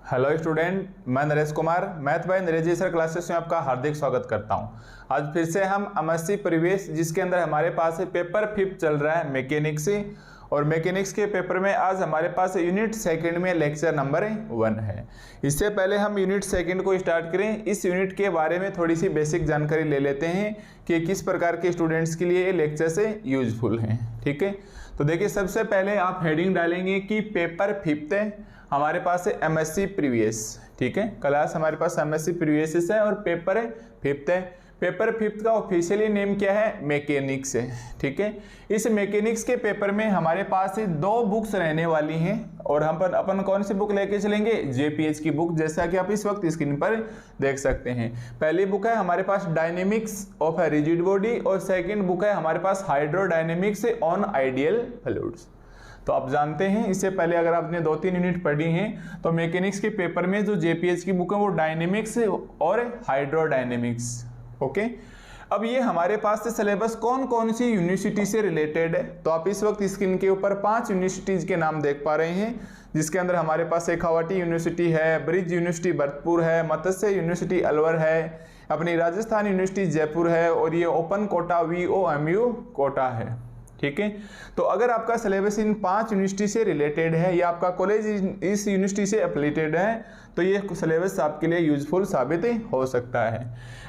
Hello student, मैं Naresh Kumar math bye Naresh sir classes में आपका हार्दिक स्वागत करता हूं। आज फिर से हम एमएससी परिवेश जिसके अंदर हमारे पास पेपर 5 चल रहा है मैकेनिक्स, और मैकेनिक्स के पेपर में आज हमारे पास यूनिट सेकंड में लेक्चर नंबर 1 है। इससे पहले हम यूनिट सेकंड को स्टार्ट करें, इस यूनिट के बारे में थोड़ी सी बेसिक जानकारी ले लेते हैं कि किस प्रकार के स्टूडेंट्स के लिए ये लेक्चर से यूजफुल हैं। ठीक है, तो देखिए सबसे पहले आप हेडिंग डालेंगे कि पेपर 5 हमारे पास है एमएससी प्रीवियस। ठीक है, क्लास हमारे पास एमएससी प्रीवियस है और पेपर 5 है। पेपर 5 का ऑफिशियली नेम क्या है? मैकेनिक्स है। ठीक है, इस मैकेनिक्स के पेपर में हमारे पास 2 बुक्स रहने वाली हैं और हम अपन कौन सी बुक लेके चलेंगे? जेपीएच की बुक, जैसा कि आप इस वक्त स्क्रीन पर देख सकते हैं। पहली बुक है हमारे पास dynamics of a rigid body और सेकंड बुक है हमारे पास हाइड्रोडायनेमिक्स ऑन आइडियल फ्लूइड्स। तो आप जानते हैं, इससे पहले अगर आपने 2-3 यूनिट पढ़ी हैं तो मैकेनिक्स के पेपर में जो जेपीएच की बुक है वो डायनेमिक्स और हाइड्रोडायनेमिक्स। ओके, अब ये हमारे पास से सिलेबस कौन कौन सी यूनिवर्सिटी से रिलेटेड है, तो आप इस वक्त स्क्रीन के ऊपर 5 यूनिवर्सिटीज के नाम देख पा रहे हैं, जिसके अंदर हमारे पास शेखावाटी यूनिवर्सिटी है, ब्रिज यूनिवर्सिटी भरतपुर है, मत्स्य यूनिवर्सिटी अलवर है, अपनी राजस्थान यूनिवर्सिटी जयपुर है और ये ओपन कोटा VOMU कोटा है। ठीक है, तो अगर आपका सिलेबस इन 5 यूनिवर्सिटी से रिलेटेड है या आपका कॉलेज इस यूनिवर्सिटी से एफिलिएटेड है तो ये सिलेबस आपके लिए यूजफुल साबित हो सकता है।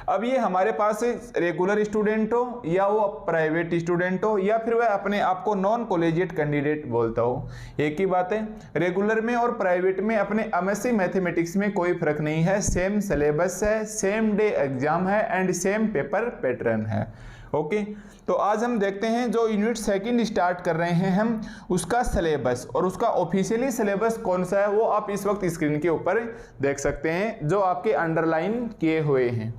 अब ये हमारे पास रेगुलर स्टूडेंट हो या वो प्राइवेट स्टूडेंट हो या फिर वह अपने आप को नॉन कॉलेजिएट कैंडिडेट बोलता हो, एक ही बात है। रेगुलर में और प्राइवेट में अपने एमएससी मैथमेटिक्स में कोई फर्क नहीं है, सेम सिलेबस है, सेम डे एग्जाम है एंड सेम पेपर पैटर्न है। ओके, तो आज हम देखते हैं जो यूनिट सेकंड स्टार्ट कर रहे हैं हम उसका सिलेबस, और उसका ऑफिशियली सिलेबस कौन सा है वो आप इस वक्त स्क्रीन के ऊपर देख सकते हैं, जो आपके अंडरलाइन किए हुए हैं।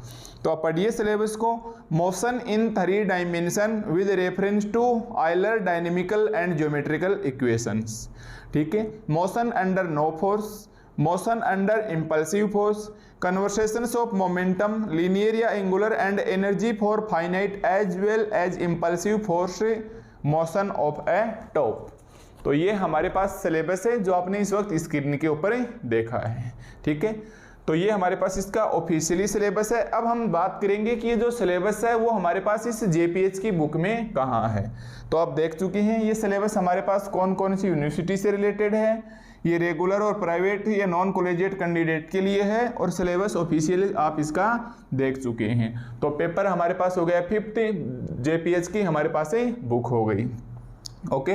तो आप पढ़िए सिलेबस को। Motion in 3 dimension with reference to Euler dynamical and geometrical equations. ठीक है, motion under no force, motion under impulsive force, conversations of momentum, linear या angular and energy for finite as well as impulsive force, motion of a top. तो ये हमारे पास syllabus है जो आपने इस वक्त स्क्रीन के ऊपर देखा है। ठीक है, तो ये हमारे पास इसका ऑफिशियली सिलेबस है। अब हम बात करेंगे कि ये जो सिलेबस है वो हमारे पास इस जेपीएच की बुक में कहाँ है। तो आप देख चुके हैं ये सिलेबस हमारे पास कौन कौन सी यूनिवर्सिटी से रिलेटेड है, ये रेगुलर और प्राइवेट या नॉन कॉलेजिएट कैंडिडेट के लिए है, और सिलेबस ऑफिशियली आप इसका देख चुके हैं। तो पेपर हमारे पास हो गया 5 जेपीएच की हमारे पास बुक हो गई। ओके,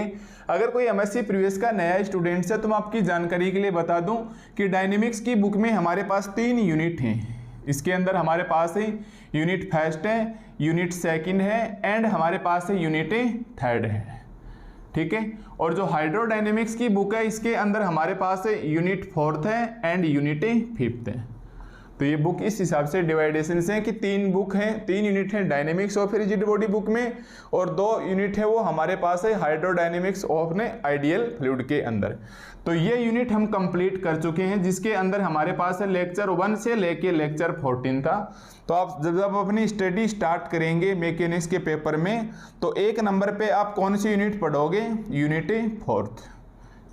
अगर कोई एमएससी प्रीवियस का नया स्टूडेंट है तो मैं आपकी जानकारी के लिए बता दूं कि डायनेमिक्स की बुक में हमारे पास 3 यूनिट हैं। इसके अंदर हमारे पास यूनिट फर्स्ट है, यूनिट सेकंड है एंड हमारे पास यूनिट थर्ड है। ठीक है, और जो हाइड्रोडायनेमिक्स की बुक है इसके अंदर हमारे पास यूनिट 4th है एंड यूनिट 5th है। तो ये बुक इस हिसाब से डिवाइडेशन है कि 3 बुक हैं, 3 यूनिट हैं dynamics of rigid body book में और 2 यूनिट है वो हमारे पास है हाइड्रोडायनेमिक्स ऑफ आइडियल फ्लूइड के अंदर। तो ये यूनिट हम कंप्लीट कर चुके हैं, जिसके अंदर हमारे पास है लेक्चर 1 से लेके लेक्चर 14 था। तो आप जब अपनी स्टडी स्टार्ट करेंगे मैकेनिक्स के पेपर में तो 1 नंबर पे आप कौन सी यूनिट पढ़ोगे? Unit 4th।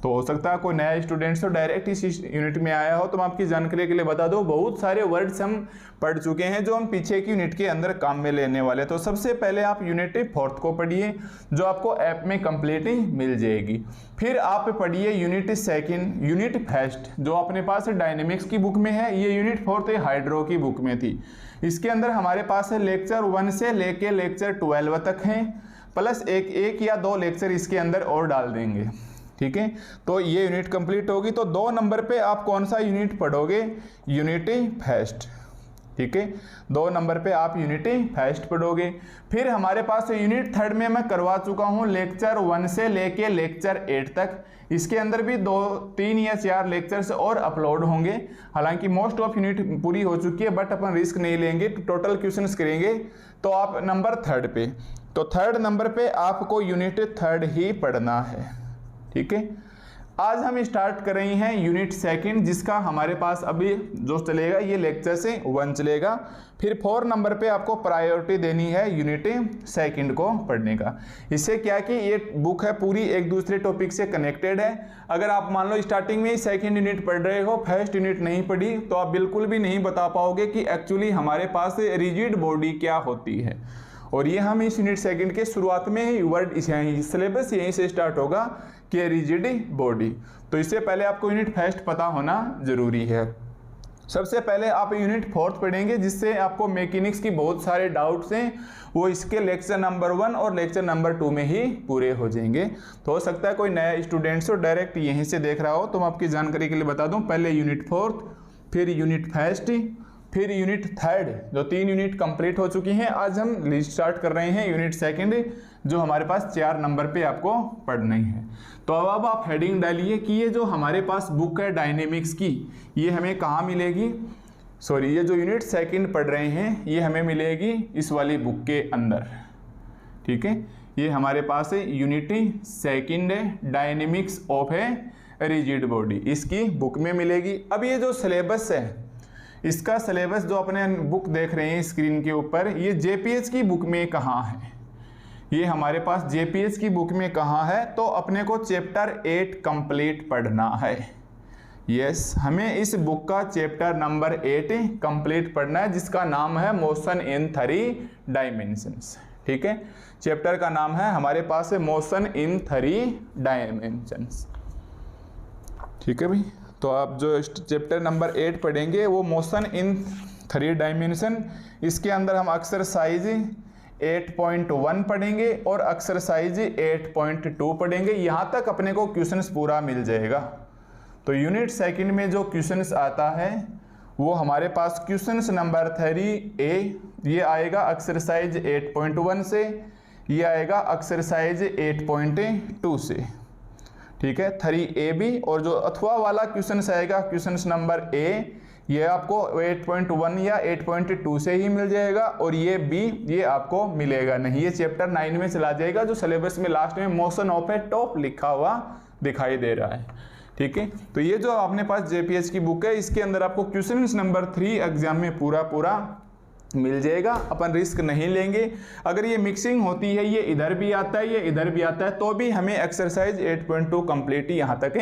तो हो सकता है कोई नया स्टूडेंट तो डायरेक्ट इस यूनिट में आया हो, तो मैं आपकी जानकारी के लिए बता दूं बहुत सारे वर्ड्स हम पढ़ चुके हैं जो हम पीछे की यूनिट के अंदर काम में लेने वाले। तो सबसे पहले आप यूनिट 4th को पढ़िए जो आपको ऐप में कंप्लीट मिल जाएगी। फिर आप पढ़िए यूनिट सेकंड, यूनिट फर्स्ट जो अपने पास डायनेमिक्स की बुक में है, ये यूनिट 4th हाइड्रो की बुक में थी। इसके अंदर हमारे पास है लेक्चर 1 से लेके लेक्चर 12 तक है, प्लस एक या 2 लेक्चर इसके अंदर और डाल देंगे। ठीक है, तो ये यूनिट कंप्लीट होगी। तो 2 नंबर पे आप कौन सा यूनिट पढ़ोगे? Unit first. ठीक है, 2 नंबर पे आप यूनिट फर्स्ट पढ़ोगे। फिर हमारे पास यूनिट थर्ड में मैं करवा चुका हूँ लेक्चर 1 से लेके लेक्चर 8 तक। इसके अंदर भी 2-3 या 4 लेक्चर्स और अपलोड होंगे। हालांकि मोस्ट ऑफ यूनिट पूरी हो चुकी है, बट अपन रिस्क नहीं लेंगे, टोटल क्वेश्चंस करेंगे। तो आप नंबर 3 पे, तो 3rd नंबर पे आपको यूनिट 3 ही पढ़ना है। ठीक है, आज हम स्टार्ट कर रहे हैं यूनिट सेकंड, जिसका हमारे पास अभी जो चलेगा ये लेक्चर से 1 चलेगा। फिर 4 नंबर पे आपको प्रायोरिटी देनी है यूनिट सेकंड को पढ़ने का। इससे क्या कि ये बुक है पूरी एक दूसरे टॉपिक से कनेक्टेड है। अगर आप मान लो स्टार्टिंग में ही सेकंड यूनिट पढ़ रहे हो, फर्स्ट यूनिट नहीं पढ़ी, तो आप बिल्कुल भी नहीं बता पाओगे कि एक्चुअली हमारे पास रिजिड बॉडी क्या होती है। और ये हम इस यूनिट सेकंड के शुरुआत में ही वर्ड सिलेबस यहीं से स्टार्ट होगा कि रिजिड बॉडी। तो इससे पहले आपको यूनिट फर्स्ट पता होना जरूरी है। सबसे पहले आप यूनिट 4 पढ़ेंगे, जिससे आपको मैकेनिक्स की बहुत सारे डाउट्स हैं वो इसके लेक्चर नंबर 1 और लेक्चर नंबर 2 में ही पूरे हो जाएंगे। तो हो सकता है कोई नया स्टूडेंट्स हो डायरेक्ट यहीं से देख रहा हो, तो मैं आपकी जानकारी के लिए बता दूं, पहले यूनिट 4, फिर यूनिट फर्स्ट, फिर यूनिट 3, जो 3 यूनिट कंप्लीट हो चुकी हैं। आज हम स्टार्ट कर रहे हैं यूनिट सेकंड, जो हमारे पास 4 नंबर पे आपको पढ़नी है। तो अब आप हेडिंग डालिए कि ये जो हमारे पास बुक है डायनेमिक्स की, ये हमें कहाँ मिलेगी। सॉरी, ये जो यूनिट सेकंड पढ़ रहे हैं ये हमें मिलेगी इस वाली बुक के अंदर। ठीक है, ये हमारे पास है यूनिट सेकंड है, डायनेमिक्स ऑफ है रिजिड बॉडी, इसकी बुक में मिलेगी। अब ये जो सिलेबस है, इसका सिलेबस जो अपने बुक देख रहे हैं स्क्रीन के ऊपर, ये जेपीएच की बुक में कहाँ है। ये हमारे पास जेपीएच की बुक में कहाँ है, तो अपने को चैप्टर 8 कंप्लीट पढ़ना है। यस, हमें इस बुक का चैप्टर नंबर 8 कंप्लीट पढ़ना है, जिसका नाम है मोशन इन 3 डायमेंशंस। ठीक है, चैप्टर का नाम है हमारे पास है मोशन इन 3 डायमेंशंस। ठीक है भाई, तो आप जो चैप्टर नंबर 8 पढ़ेंगे वो मोशन इन 3 डायमेंशन, इसके अंदर हम एक्सरसाइज 8.1 पढ़ेंगे और एक्सरसाइज 8.2 पढ़ेंगे। यहाँ तक अपने को क्वेश्चंस पूरा मिल जाएगा। तो यूनिट सेकंड में जो क्वेश्चंस आता है वो हमारे पास क्वेश्चंस नंबर 3A ये आएगा एक्सरसाइज 8.1 से, ये आएगा एक्सरसाइज 8.2 से। ठीक है, 3AB, और जो अथवा वाला क्वेश्चन आएगा क्वेश्चन नंबर A, ये आपको 8.1 या 8.2 से ही मिल जाएगा, और ये B ये आपको मिलेगा नहीं, ये चैप्टर 9 में चला जाएगा, जो सिलेबस में लास्ट में मोशन ऑफ ए टॉप लिखा हुआ दिखाई दे रहा है। ठीक है, तो ये जो अपने पास जेपीएच की बुक है, इसके अंदर आपको क्वेश्चन नंबर 3 एग्जाम में पूरा मिल जाएगा। अपन रिस्क नहीं लेंगे। अगर ये मिक्सिंग होती है, ये इधर भी आता है, ये इधर भी आता है, तो भी हमें एक्सरसाइज 8.2 कंप्लीट यहाँ तक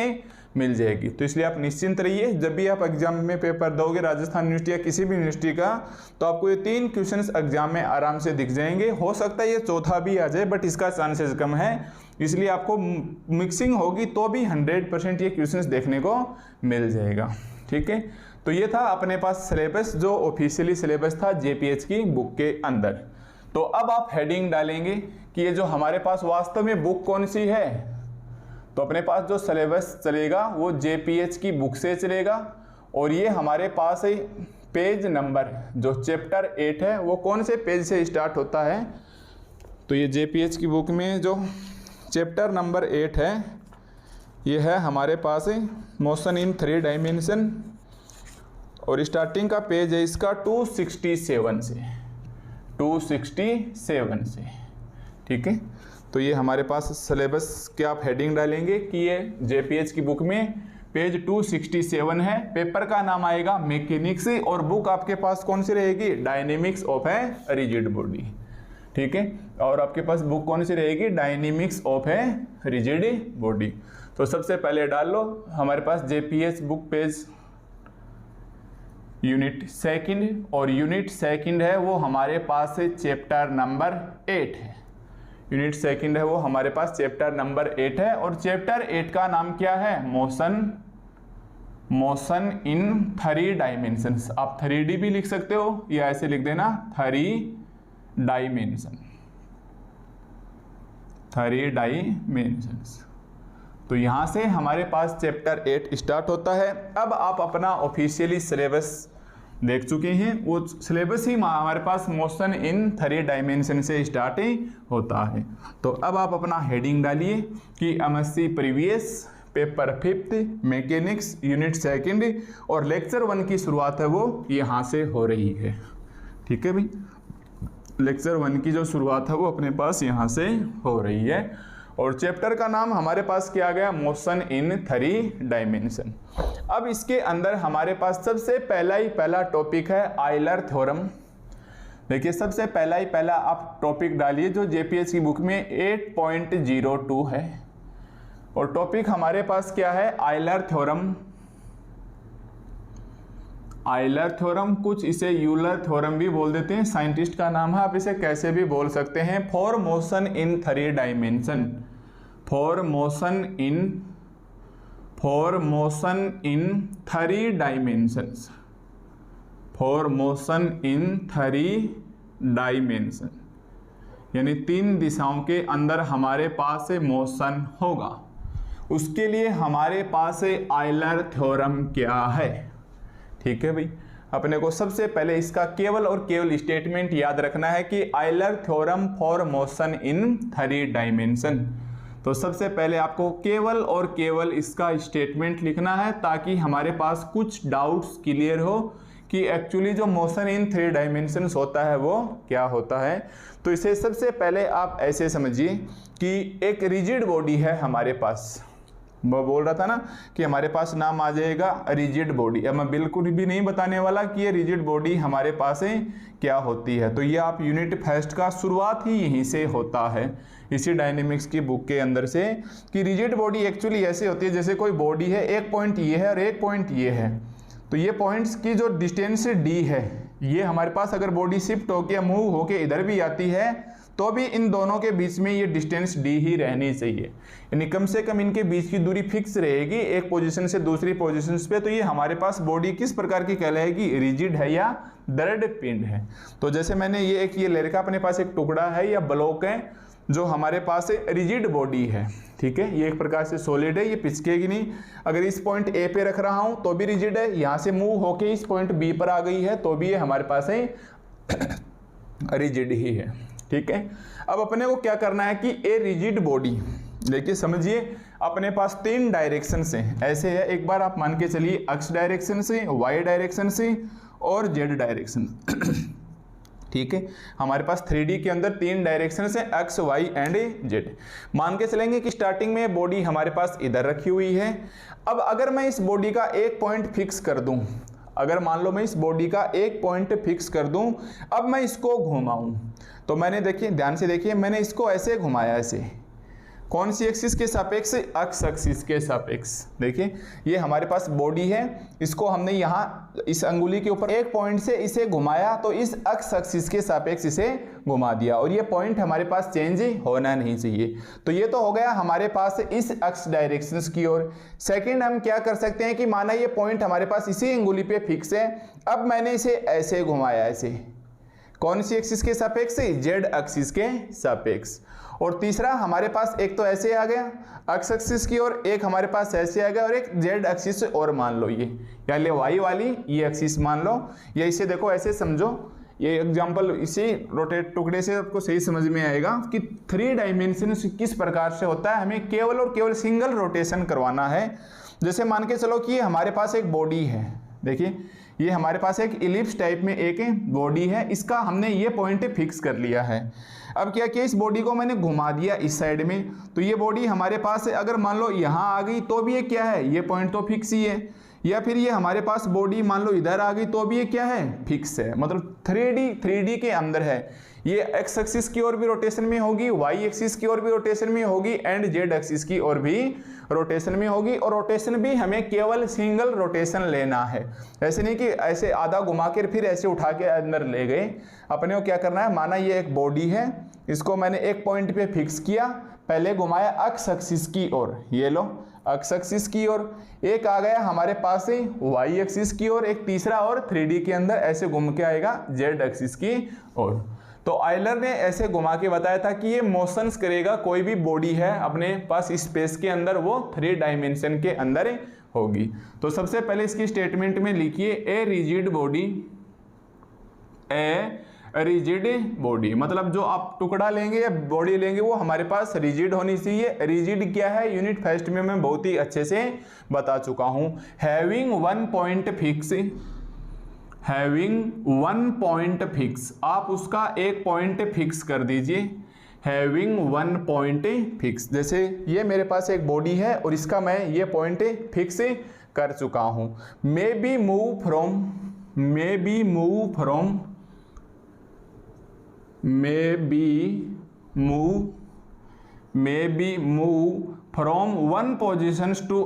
मिल जाएगी। तो इसलिए आप निश्चिंत रहिए, जब भी आप एग्जाम में पेपर दोगे राजस्थान यूनिवर्सिटी या किसी भी यूनिवर्सिटी का, तो आपको ये 3 क्वेश्चंस एग्जाम में आराम से दिख जाएंगे। हो सकता है ये चौथा भी आ जाए, बट इसका चांसेस कम है, इसलिए आपको मिक्सिंग होगी तो भी 100% ये क्वेश्चंस देखने को मिल जाएगा। ठीक है, तो ये था अपने पास सिलेबस, जो ऑफिशियली सिलेबस था जेपीएच की बुक के अंदर। तो अब आप हेडिंग डालेंगे कि ये जो हमारे पास वास्तव में बुक कौन सी है। तो अपने पास जो सिलेबस चलेगा वो जेपीएच की बुक से चलेगा, और ये हमारे पास है पेज नंबर, जो चैप्टर 8 है वो कौन से पेज से स्टार्ट होता है। तो ये जेपीएच की बुक में जो चैप्टर नंबर 8 है, ये है हमारे पास मोशन इन 3 डायमेंशन, और स्टार्टिंग का पेज है इसका 267 से 267 से। ठीक है, तो ये हमारे पास सिलेबस के आप हेडिंग डालेंगे कि ये जेपीएच की बुक में पेज 267 है। पेपर का नाम आएगा मैकेनिक्स, और बुक आपके पास कौन सी रहेगी, dynamics of a rigid body. ठीक है, और आपके पास बुक कौन सी रहेगी, dynamics of a rigid body. तो सबसे पहले डाल लो हमारे पास JPH book page unit second, और यूनिट सेकंड है वो हमारे पास से चैप्टर नंबर 8 है। यूनिट सेकंड है वो हमारे पास चैप्टर नंबर 8 है, और चैप्टर 8 का नाम क्या है, मोशन इन 3 डायमेंशंस। आप 3D भी लिख सकते हो, या ऐसे लिख देना 3 डायमेंशन, 3 डायमेंशंस। तो यहाँ से हमारे पास चैप्टर 8 स्टार्ट होता है। अब आप अपना ऑफिशियली सिलेबस देख चुके हैं, वो सिलेबस ही हमारे पास मोशन इन 3 डायमेंशन से स्टार्ट होता है। तो अब आप अपना हेडिंग डालिए कि MSc previous paper 5 mechanics unit second, और लेक्चर 1 की शुरुआत है वो यहाँ से हो रही है। ठीक है भाई, लेक्चर 1 की जो शुरुआत है वो अपने पास यहाँ से हो रही है। और चैप्टर का नाम हमारे पास क्या आ गया, मोशन इन 3 डायमेंशन। अब इसके अंदर हमारे पास सबसे पहला टॉपिक है आयलर थ्योरम। देखिए सबसे पहला आप टॉपिक डालिए जो जेपीएस की बुक में 8.02 है, और टॉपिक हमारे पास क्या है, आयलर थ्योरम। आयलर थ्योरम, कुछ इसे यूलर थ्योरम भी बोल देते हैं, साइंटिस्ट का नाम है, आप इसे कैसे भी बोल सकते हैं। For motion in 3 dimension, for motion in 3 dimensions, for motion in 3 dimension, यानी 3 दिशाओं के अंदर हमारे पास मोशन होगा, उसके लिए हमारे पास आयलर थ्योरम क्या है। ठीक है भाई, अपने को सबसे पहले इसका केवल और केवल स्टेटमेंट याद रखना है कि Euler theorem for motion in 3 dimension. तो सबसे पहले आपको केवल और केवल इसका स्टेटमेंट लिखना है ताकि हमारे पास कुछ डाउट्स क्लियर हो कि एक्चुअली जो मोशन इन 3 डायमेंशन होता है वो क्या होता है। तो इसे सबसे पहले आप ऐसे समझिए कि एक रिजिड बॉडी है हमारे पास, मैं बोल रहा था ना कि हमारे पास नाम आ जाएगा रिजिड बॉडी। अब मैं बिल्कुल भी नहीं बताने वाला कि ये रिजिड बॉडी हमारे पास क्या होती है, तो ये आप यूनिट फर्स्ट का शुरुआत ही यहीं से होता है, इसी डायनेमिक्स की बुक के अंदर से, कि रिजिड बॉडी एक्चुअली ऐसे होती है जैसे कोई बॉडी है, एक पॉइंट ये है और एक पॉइंट ये है, तो ये पॉइंट्स की जो डिस्टेंस डी है, ये हमारे पास अगर बॉडी शिफ्ट होके मूव होके इधर भी आती है तो भी इन दोनों के बीच में ये डिस्टेंस डी ही रहनी चाहिए, यानी कम से कम इनके बीच की दूरी फिक्स रहेगी एक पोजीशन से दूसरी पोजीशन पे। तो ये हमारे पास बॉडी किस प्रकार की कहलाएगी, रिजिड है या दृढ़ पिंड है। तो जैसे मैंने ये ले रखा, अपने पास एक टुकड़ा है या ब्लॉक है जो हमारे पास रिजिड बॉडी है, ठीक है, ये एक प्रकार से सॉलिड है, ये पिचकेगी नहीं। अगर इस पॉइंट ए पे रख रहा हूं तो भी रिजिड है, यहां से मूव होके इस पॉइंट बी पर आ गई है तो भी ये हमारे पास रिजिड ही है। ठीक है, अब अपने को क्या करना है कि ए रिजिड बॉडी, देखिए समझिए अपने पास 3 डायरेक्शन से ऐसे है, एक बार आप मान के चलिए एक्स डायरेक्शन से, वाई डायरेक्शन से और जेड डायरेक्शन। ठीक है, हमारे पास 3D के अंदर 3 डायरेक्शन है, एक्स वाई एंड जेड। मान के चलेंगे कि स्टार्टिंग में बॉडी हमारे पास इधर रखी हुई है। अब अगर मैं इस बॉडी का एक पॉइंट फिक्स कर दूं, अगर मान लो मैं इस बॉडी का एक पॉइंट फिक्स कर दूं, अब मैं इसको घुमाऊं, तो मैंने देखिए ध्यान से देखिए, मैंने इसको ऐसे घुमाया, ऐसे कौन सी एक्सिस के सापेक्ष, एक्स एक्सिस के सापेक्ष। देखिए ये हमारे पास बॉडी है, इसको हमने यहाँ इस अंगुली के ऊपर एक पॉइंट से इसे घुमाया तो इस एक्स एक्सिस के सापेक्ष इसे घुमा दिया, और ये पॉइंट हमारे पास चेंज होना नहीं चाहिए। तो ये तो हो गया हमारे पास इस एक्स डायरेक्शन की ओर। सेकेंड हम क्या कर सकते हैं कि माना ये पॉइंट हमारे पास इसी अंगुली पे फिक्स है, अब मैंने इसे ऐसे घुमाया, ऐसे कौन सी एक्सिस के सापेक्ष, जेड एक्सिस के सापेक्ष। और तीसरा हमारे पास एक तो ऐसे आ गया एक्स एक्सिस की ओर, एक हमारे पास ऐसे आ गया, और एक जेड एक्सिस और मान लो ये, या ले वाई वाली ये एक्सिस मान लो, या इसे देखो ऐसे समझो, ये एग्जांपल इसी रोटेट टुकड़े से आपको सही समझ में आएगा कि 3 डायमेंशन किस प्रकार से होता है। हमें केवल और केवल सिंगल रोटेशन करवाना है। जैसे मान के चलो कि हमारे पास एक बॉडी है, देखिए ये हमारे पास एक इलिप्स टाइप में एक बॉडी है, इसका हमने ये पॉइंट फिक्स कर लिया है। अब क्या किया, इस बॉडी को मैंने घुमा दिया इस साइड में, तो ये बॉडी हमारे पास अगर मान लो यहाँ आ गई तो भी ये क्या है, ये पॉइंट तो फिक्स ही है, या फिर ये हमारे पास बॉडी मान लो इधर आ गई तो भी ये क्या है, फिक्स है, मतलब 3D के अंदर है। ये एक्स एक्सिस की ओर भी रोटेशन में होगी, वाई एक्सिस की ओर भी रोटेशन में होगी, एंड जेड एक्सिस की ओर भी रोटेशन में होगी। और रोटेशन भी हमें केवल सिंगल रोटेशन लेना है, ऐसे नहीं कि ऐसे आधा घुमा कर फिर ऐसे उठा के अंदर ले गए। अपने को क्या करना है, माना ये एक बॉडी है, इसको मैंने एक पॉइंट पे फिक्स किया, पहले घुमाया एक्स एक्सिस की ओर, ये लो एक्स एक्सिस की ओर, एक आ गया हमारे पास वाई एक्सिस की ओर, एक तीसरा और 3D के अंदर ऐसे घूम के आएगा जेड एक्सिस की ओर। तो आयलर ने ऐसे घुमा के बताया था कि ये मोशंस करेगा, कोई भी बॉडी है अपने पास स्पेस के अंदर वो 3 डायमेंशन के अंदर होगी। तो सबसे पहले इसकी स्टेटमेंट में लिखिए ए रिजिड बॉडी, ए रिजिड बॉडी, मतलब जो आप टुकड़ा लेंगे या बॉडी लेंगे वो हमारे पास रिजिड होनी चाहिए। रिजिड क्या है, यूनिट फर्स्ट में मैं बहुत ही अच्छे से बता चुका हूं। Having 1 point fix, having 1 point fix, आप उसका एक पॉइंट फिक्स कर दीजिए। Having one point fix. जैसे ये मेरे पास एक बॉडी है और इसका मैं ये पॉइंट फिक्स कर चुका हूं। May be move from one positions to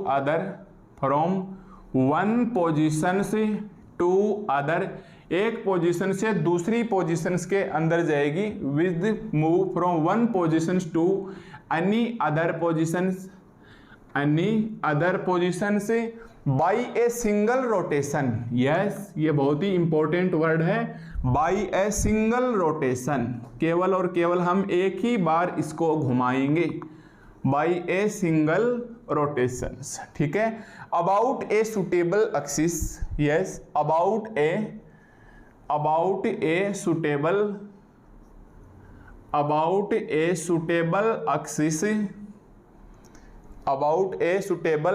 other, एक पोजीशन से दूसरी पोजीशंस के अंदर जाएगी। With move from one positions to any other position से by a single rotation. Yes, ये बहुत ही इंपॉर्टेंट वर्ड है, बाई ए सिंगल रोटेशन। केवल और केवल हम एक ही बार इसको घुमाएंगे, बाई ए सिंगल रोटेशंस। ठीक है, about a suitable axis. Yes, about a suitable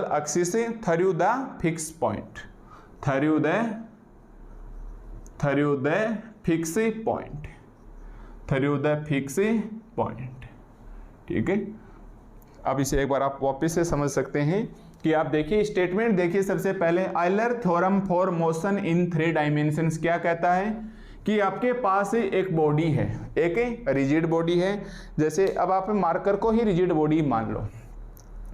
axis through the fix point, ठीक है। अब इसे एक बार आप वापस से समझ सकते हैं कि आप देखिए स्टेटमेंट देखिए। सबसे पहले Euler theorem for motion in 3 dimensions क्या कहता है कि आपके पास एक बॉडी है, एक रिजिड बॉडी है। जैसे अब आप मार्कर को ही रिजिड बॉडी मान लो,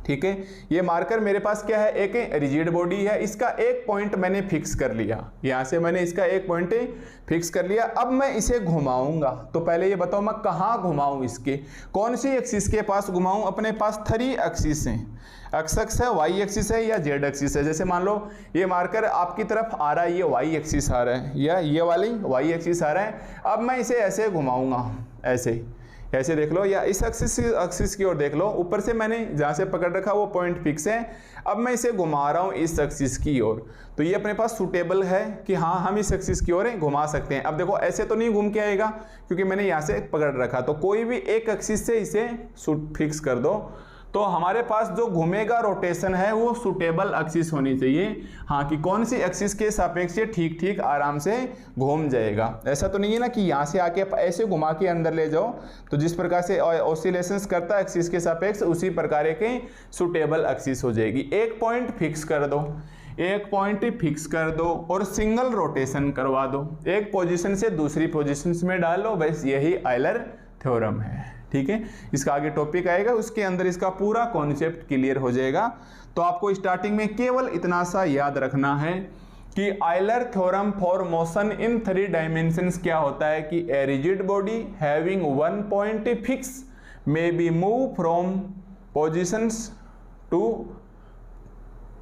ठीक है। ये मार्कर मेरे पास क्या है, एक रिजिड बॉडी है। इसका एक पॉइंट मैंने फिक्स कर लिया, यहां से मैंने इसका एक पॉइंट फिक्स कर लिया। अब मैं इसे घुमाऊंगा, तो पहले ये बताओ मैं कहां घुमाऊं, इसके कौन सी एक्सिस के पास घुमाऊं। अपने पास 3 एक्सिस हैं, एक्स है, वाई एक्सिस है या जेड एक्सिस है। जैसे मान लो ये मार्कर आपकी तरफ आ रहा है, ये वाई एक्सिस आ रहा है या ये वाली वाई एक्सिस आ रहा है। अब मैं इसे ऐसे घुमाऊंगा, ऐसे देख लो, या इस एक्सिस की ओर देख लो। ऊपर से मैंने जहां से पकड़ रखा वो पॉइंट फिक्स है। अब मैं इसे घुमा रहा हूं इस एक्सिस की ओर, तो ये अपने पास सूटेबल है कि हाँ हम इस एक्सिस की ओर घुमा सकते हैं। अब देखो ऐसे तो नहीं घूम के आएगा क्योंकि मैंने यहां से पकड़ रखा, तो कोई भी एक एक्सिस से इसे फिक्स कर दो। तो हमारे पास जो घूमेगा रोटेशन है वो सूटेबल एक्सिस होनी चाहिए। हाँ, कि कौन सी एक्सिस के सापेक्ष ठीक ठीक आराम से घूम जाएगा। ऐसा तो नहीं है ना कि यहाँ से आके ऐसे घुमा के अंदर ले जाओ, तो जिस प्रकार से ऑसिलेशंस करता है एक्सिस के सापेक्ष उसी प्रकार के सूटेबल एक्सिस हो जाएगी। एक पॉइंट फिक्स कर दो और सिंगल रोटेशन करवा दो, एक पोजीशन से दूसरी पोजीशन में डालो। बस यही आयलर थ्योरम है, ठीक है। इसका आगे टॉपिक आएगा, उसके अंदर इसका पूरा कॉन्सेप्ट क्लियर हो जाएगा। तो आपको स्टार्टिंग में केवल इतना सा याद रखना है कि Euler theorem for motion in 3 dimensions क्या होता है कि a rigid body having one point fix may B move from positions to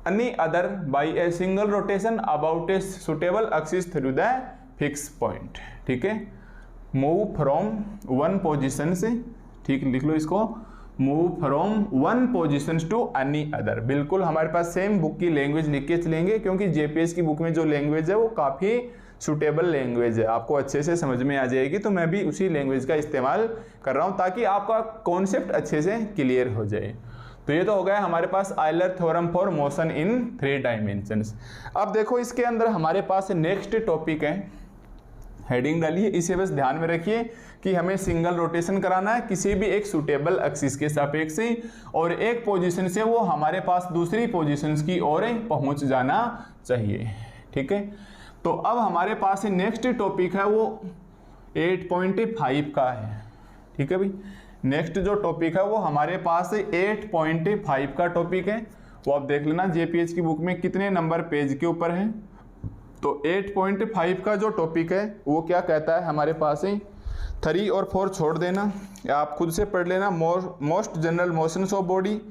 any other by a single rotation about a suitable axis through the fix point, ठीक है। Move from one position से, ठीक, लिख लो इसको, move from one position to any other. बिल्कुल हमारे पास सेम बुक की लैंग्वेज लिख के चलेंगे, क्योंकि जेपीएस की बुक में जो लैंग्वेज है वो काफ़ी सुटेबल लैंग्वेज है, आपको अच्छे से समझ में आ जाएगी। तो मैं भी उसी लैंग्वेज का इस्तेमाल कर रहा हूँ ताकि आपका कॉन्सेप्ट अच्छे से क्लियर हो जाए। तो ये तो हो गया हमारे पास Euler theorem for motion in 3 dimensions. अब देखो इसके अंदर हमारे पास नेक्स्ट टॉपिक है, हेडिंग डालिए, इसे बस ध्यान में रखिए कि हमें सिंगल रोटेशन कराना है किसी भी एक सूटेबल एक्सिस के सापेक्ष से, और एक पोजीशन से वो हमारे पास दूसरी पोजीशंस की ओर पहुंच जाना चाहिए, ठीक है। तो अब हमारे पास नेक्स्ट टॉपिक है वो 8.5 का है, ठीक है भाई। नेक्स्ट जो टॉपिक है वो हमारे पास 8.5 का टॉपिक है। वो आप देख लेना जेपीएच की बुक में कितने नंबर पेज के ऊपर है। तो 8.5 का जो टॉपिक है वो क्या कहता है हमारे पास है, 3 और 4 छोड़ देना, या आप खुद से पढ़ लेना। Most general motions of body,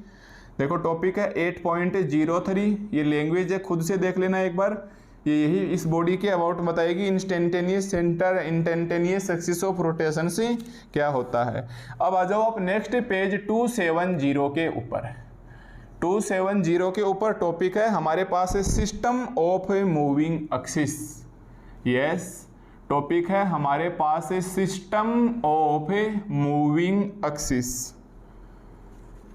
देखो टॉपिक है 8.03, ये लैंग्वेज है, खुद से देख लेना एक बार। ये यही इस बॉडी के अबाउट बताएगी, instantaneous centre instantaneous axis of rotation से क्या होता है। अब आ जाओ आप नेक्स्ट पेज 270 के ऊपर। 270 के ऊपर टॉपिक है हमारे पास system of moving axis. Yes, topic है हमारे पास system of moving axis,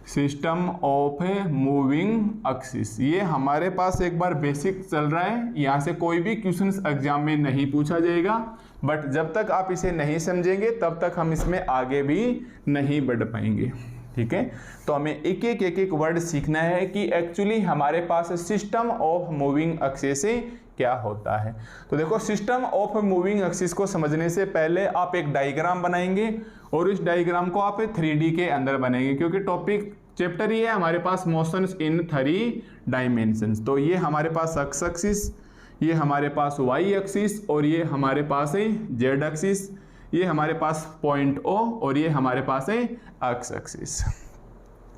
system of moving axis. ये हमारे पास एक बार बेसिक चल रहा है, यहाँ से कोई भी क्वेश्चंस एग्जाम में नहीं पूछा जाएगा, बट जब तक आप इसे नहीं समझेंगे तब तक हम इसमें आगे भी नहीं बढ़ पाएंगे। ठीक है, तो हमें एक एक वर्ड सीखना है कि एक्चुअली हमारे पास सिस्टम ऑफ मूविंग एक्सिस क्या होता है। तो देखो, सिस्टम ऑफ मूविंग एक्सिस को समझने से पहले आप एक डायग्राम बनाएंगे और इस डायग्राम को आप 3D के अंदर बनाएंगे, क्योंकि टॉपिक चैप्टर ही है हमारे पास मोशंस इन 3 डायमेंशंस। तो ये हमारे पास एक्स एक्सिस, ये हमारे पास वाई एक्सिस और ये हमारे पास है जेड एक्सिस, ये हमारे पास पॉइंट O और ये हमारे पास है एक्स एक्सिस।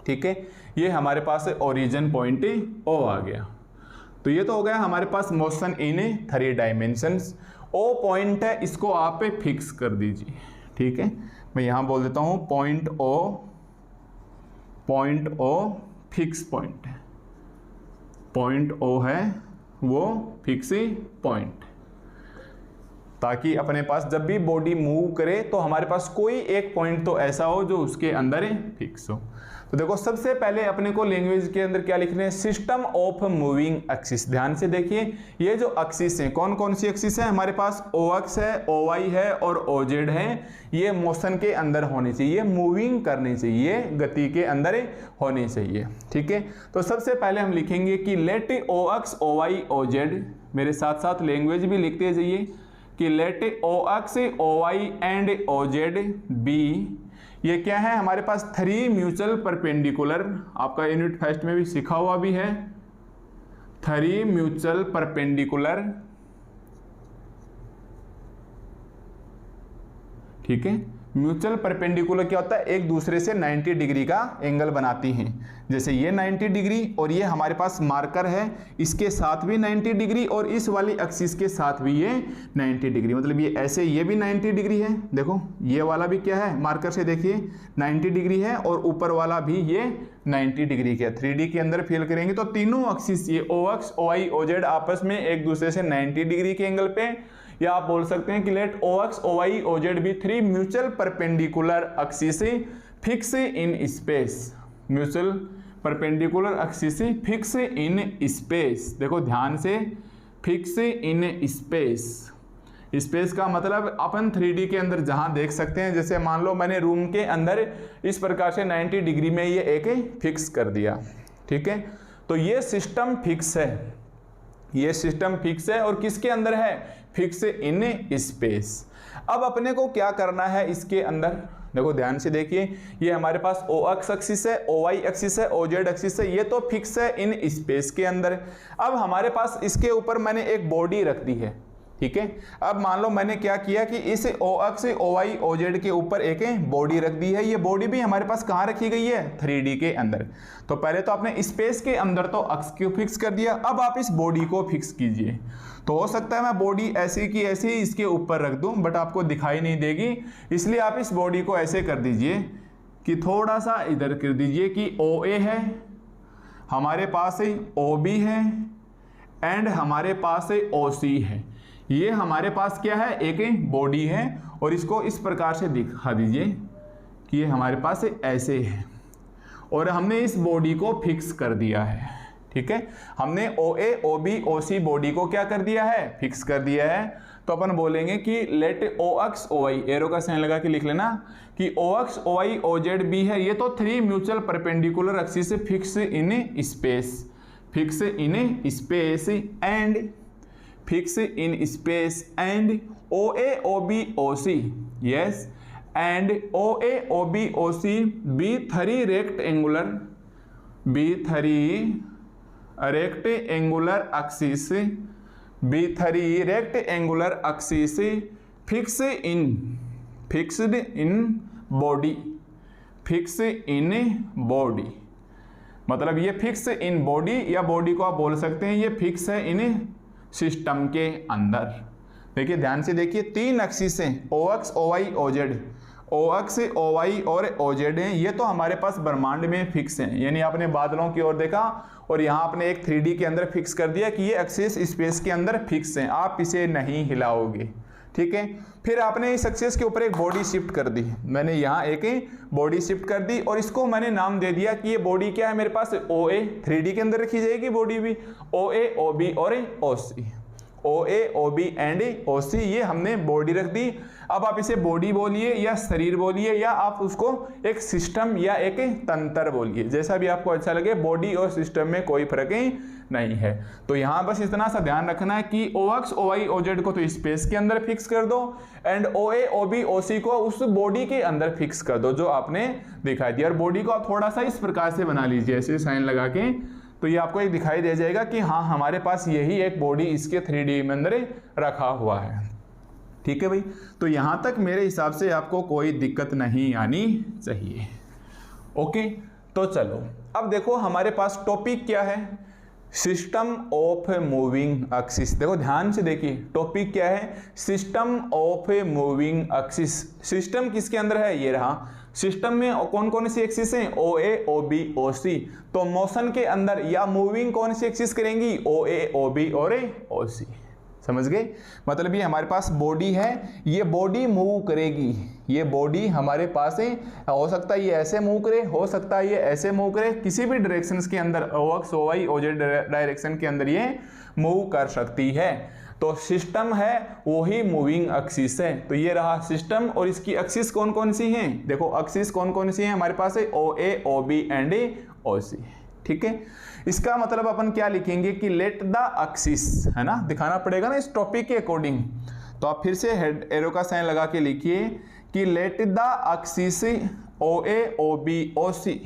ठीक है, ये हमारे पास है ओरिजिन पॉइंट O आ गया। तो ये तो हो गया हमारे पास motion in 3 dimensions. O point है, इसको आप फिक्स कर दीजिए। ठीक है, मैं यहाँ बोल देता हूँ पॉइंट O फिक्स पॉइंट है। पॉइंट O है वो फिक्स पॉइंट, ताकि अपने पास जब भी बॉडी मूव करे तो हमारे पास कोई एक पॉइंट तो ऐसा हो जो उसके अंदर फिक्स हो। तो देखो, सबसे पहले अपने को लैंग्वेज के अंदर क्या लिखना है, सिस्टम ऑफ मूविंग एक्सिस। ध्यान से देखिए, ये जो एक्सिस है कौन कौन सी एक्सिस है, हमारे पास OX है, OY है और OZ है। ये मोशन के अंदर होनी चाहिए, मूविंग करनी चाहिए, गति के अंदर होनी चाहिए। ठीक है, तो सबसे पहले हम लिखेंगे कि लेट OX OY OZ, मेरे साथ साथ लैंग्वेज भी लिखते जाइए कि let OX OY and OZ be, ये क्या है हमारे पास 3 म्यूचुअल परपेंडिकुलर, आपका यूनिट फर्स्ट में भी सीखा हुआ भी है, 3 म्यूचुअल परपेंडिकुलर। ठीक है, म्यूचुअल परपेंडिकुलर क्या होता है, एक दूसरे से 90 डिग्री का एंगल बनाती हैं। जैसे ये 90 डिग्री और ये हमारे पास मार्कर है, इसके साथ भी 90 डिग्री और इस वाली एक्सिस के साथ भी ये 90 डिग्री, मतलब ये ऐसे ये भी 90 डिग्री है। देखो, ये वाला भी क्या है, मार्कर से देखिए 90 डिग्री है और ऊपर वाला भी ये 90 डिग्री का। 3D के अंदर फील करेंगे तो तीनों एक्सिस ये OX OY OZ आपस में एक दूसरे से 90 डिग्री के एंगल पे, या आप बोल सकते हैं कि लेट OX OY OZ भी 3 mutual perpendicular axis fix in space. Mutual perpendicular axis fix in space. देखो ध्यान से, फिक्स इन स्पेस। स्पेस का मतलब अपन 3D के अंदर जहां देख सकते हैं, जैसे मान लो मैंने रूम के अंदर इस प्रकार से 90 डिग्री में ये एक फिक्स कर दिया। ठीक है, तो ये सिस्टम फिक्स है, ये सिस्टम फिक्स है और किसके अंदर है, फिक्स इन स्पेस। अब अपने को क्या करना है इसके अंदर, देखो ध्यान से देखिए, ये हमारे पास OX एक्सिस है, OY एक्सिस है, OZ एक्सिस है, ये तो फिक्स है इन स्पेस के अंदर। अब हमारे पास इसके ऊपर मैंने एक बॉडी रख दी है। ठीक है, अब मान लो मैंने क्या किया कि इस OX OY OZ के ऊपर एक बॉडी रख दी है। ये बॉडी भी हमारे पास कहाँ रखी गई है, 3D के अंदर। तो पहले तो आपने स्पेस के अंदर तो अक्स को फिक्स कर दिया, अब आप इस बॉडी को फिक्स कीजिए। तो हो सकता है मैं बॉडी ऐसी की ऐसी इसके ऊपर रख दूं, बट आपको दिखाई नहीं देगी, इसलिए आप इस बॉडी को ऐसे कर दीजिए कि थोड़ा सा इधर कर दीजिए कि OA है, हमारे पास OB है एंड हमारे पास OC है। ये हमारे पास क्या है, एक बॉडी है और इसको इस प्रकार से दिखा दीजिए कि ये हमारे पास ऐसे है और हमने इस बॉडी को फिक्स कर दिया है। ठीक है, हमने OA OB OC बॉडी को क्या कर दिया है, फिक्स कर दिया है। तो अपन बोलेंगे कि लेट OX OY, एरो का साइन लगा के लिख लेना कि OX OY OZ B है, ये तो 3 mutual perpendicular axis fix in space, fix in space and fix in space and OA OB OC, yes, and OA OB OC B 3 rectangular axis, B3 rectangular axis fixed in body, fix in body, मतलब ये fix in body या body को आप बोल सकते हैं ये fix है इन सिस्टम के अंदर। देखिए ध्यान से देखिए, 3 एक्सिस हैं OX OY OZ, OX OY और OZ हैं, ये तो हमारे पास ब्रह्मांड में फिक्स हैं। यानी आपने बादलों की ओर देखा और यहाँ आपने एक 3D के अंदर फिक्स कर दिया कि ये एक्सिस स्पेस के अंदर फिक्स हैं, आप इसे नहीं हिलाओगे। ठीक है, फिर आपने इस एक्सिस के ऊपर एक बॉडी शिफ्ट कर दी, मैंने यहाँ एक बॉडी शिफ्ट कर दी और इसको मैंने नाम दे दिया कि ये बॉडी क्या है मेरे पास OA, 3D के अंदर रखी जाएगी बॉडी भी, OA OB और OC। OA, OB and OC, ये हमने बॉडी रख दी। अब आप इसे बॉडी बोलिए या शरीर बोलिए या आप उसको एक सिस्टम या एक तंत्र बोलिए, जैसा भी आपको अच्छा लगे। बॉडी और सिस्टम में कोई फर्क ही नहीं है। तो यहाँ बस इतना सा ध्यान रखना है कि OX, OY, OZ को तो स्पेस के अंदर फिक्स कर दो एंड OA, OB, OC को उस बॉडी के अंदर फिक्स कर दो जो आपने दिखाई दिया। और बॉडी को आप थोड़ा सा इस प्रकार से बना लीजिए, ऐसे साइन लगा के, तो ये आपको एक दिखाई दे जाएगा कि हाँ हमारे पास यही एक बॉडी इसके 3D में अंदर रखा हुआ है। ठीक है भाई, तो यहां तक मेरे हिसाब से आपको कोई दिक्कत नहीं आनी चाहिए। ओके, तो चलो अब देखो हमारे पास टॉपिक क्या है, सिस्टम ऑफ मूविंग एक्सिस। देखो ध्यान से देखिए, टॉपिक क्या है, system of moving axis. System किसके अंदर है, ये रहा। सिस्टम में कौन कौन सी एक्सिस हैं, OA, OB, OC। तो मोशन के अंदर या मूविंग कौन सी एक्सिस करेंगी, OA, OB और OC। समझ गए, मतलब ये हमारे पास बॉडी है, ये बॉडी मूव करेगी। ये बॉडी हमारे पास है, हो सकता है ये ऐसे मूव करे, हो सकता है ये ऐसे मूव करे, किसी भी डायरेक्शंस के अंदर OX, OY, OZ डायरेक्शन के अंदर ये मूव कर सकती है। तो सिस्टम है वही मूविंग एक्सिस है। तो ये रहा सिस्टम, और इसकी एक्सिस कौन कौन सी हैं, देखो एक्सिस कौन कौन सी हैं हमारे पास है, OA, OB एंड OC। ठीक है, इसका मतलब अपन क्या लिखेंगे कि लेट द एक्सिस, है ना, दिखाना पड़ेगा ना इस टॉपिक के अकॉर्डिंग। तो आप फिर से हेड एरो का साइन लगा के लिखिए कि let the axis OA, OB, OC।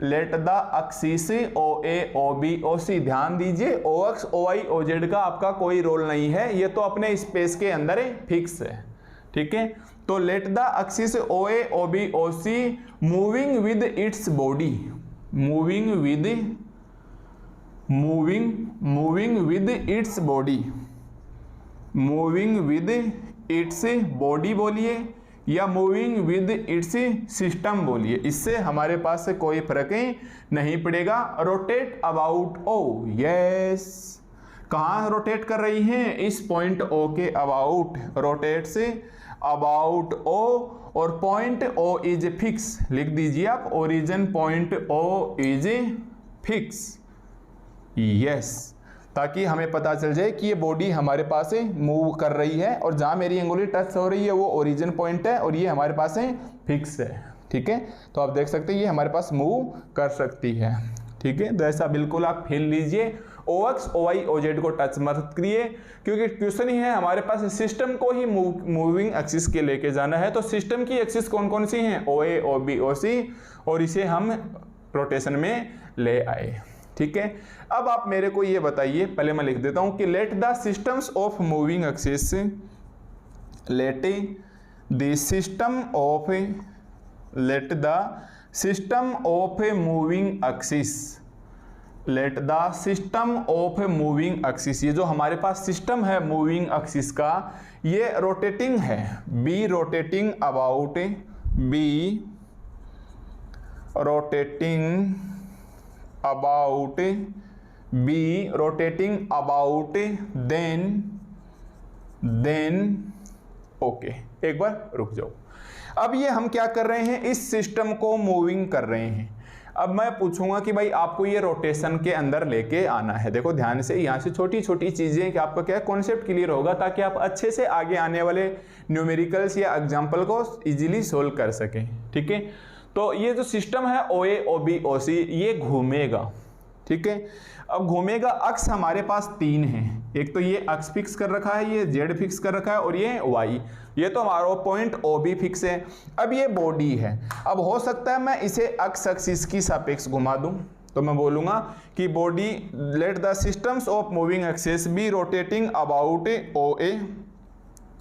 Let the axis OA, OB, OC। ध्यान दीजिए, OX, OY, OZ का आपका कोई रोल नहीं है, ये तो अपने स्पेस के अंदर फिक्स है। ठीक है, तो let the axis OA, OB, OC moving with its body, moving with its body, moving with its body बोलिए या मूविंग विद इट्स सिस्टम बोलिए, इससे हमारे पास से कोई फर्क ही नहीं पड़ेगा। रोटेट अबाउट O, यस, कहाँ रोटेट कर रही हैं, इस पॉइंट O के about, rotate say about O, और पॉइंट O इज फिक्स, लिख दीजिए आप, origin point O is fix, yes, ताकि हमें पता चल जाए कि ये बॉडी हमारे पास से मूव कर रही है और जहां मेरी अंगुली टच हो रही है वो ओरिजिन पॉइंट है और ये हमारे पास है फिक्स है। ठीक है, तो आप देख सकते हैं ये हमारे पास मूव कर सकती है। ठीक है, तो ऐसा बिल्कुल आप फील लीजिए। OX, OY, OZ को टच मत करिए, क्योंकि क्वेश्चन ही है हमारे पास सिस्टम को ही मूविंग एक्सिस के लेके जाना है। तो सिस्टम की एक्सिस कौन कौन सी हैं, OA, OB, OC, और इसे हम रोटेशन में ले आए। ठीक है, अब आप मेरे को ये बताइए, पहले मैं लिख देता हूं कि let the systems of moving axis, let the system of, let the system of moving axis, let the system of moving axis. ये जो हमारे पास सिस्टम है मूविंग एक्सिस का, ये रोटेटिंग है, be rotating about, be rotating about, be rotating about, then okay. एक बार रुक जाओ, अब ये हम क्या कर रहे हैं, इस सिस्टम को मूविंग कर रहे हैं। अब मैं पूछूंगा कि भाई आपको ये रोटेशन के अंदर लेके आना है। देखो ध्यान से, यहाँ से छोटी छोटी चीजें कि आपका क्या कॉन्सेप्ट क्लियर होगा, ताकि आप अच्छे से आगे आने वाले न्यूमेरिकल्स या एग्जाम्पल को इजीली सोल्व कर सकें। ठीक है, तो ये जो सिस्टम है OA, OB, OC, ये घूमेगा। ठीक है, अब घूमेगा, अक्स हमारे पास 3 हैं, एक तो ये अक्स फिक्स कर रखा है, ये Z फिक्स कर रखा है, और ये Y, ये तो हमारा पॉइंट OB फिक्स है। अब ये बॉडी है, अब हो सकता है मैं इसे अक्स एक्सिस की सापेक्ष घुमा दूं, तो मैं बोलूंगा कि body late the systems of moving axis be rotating about OA,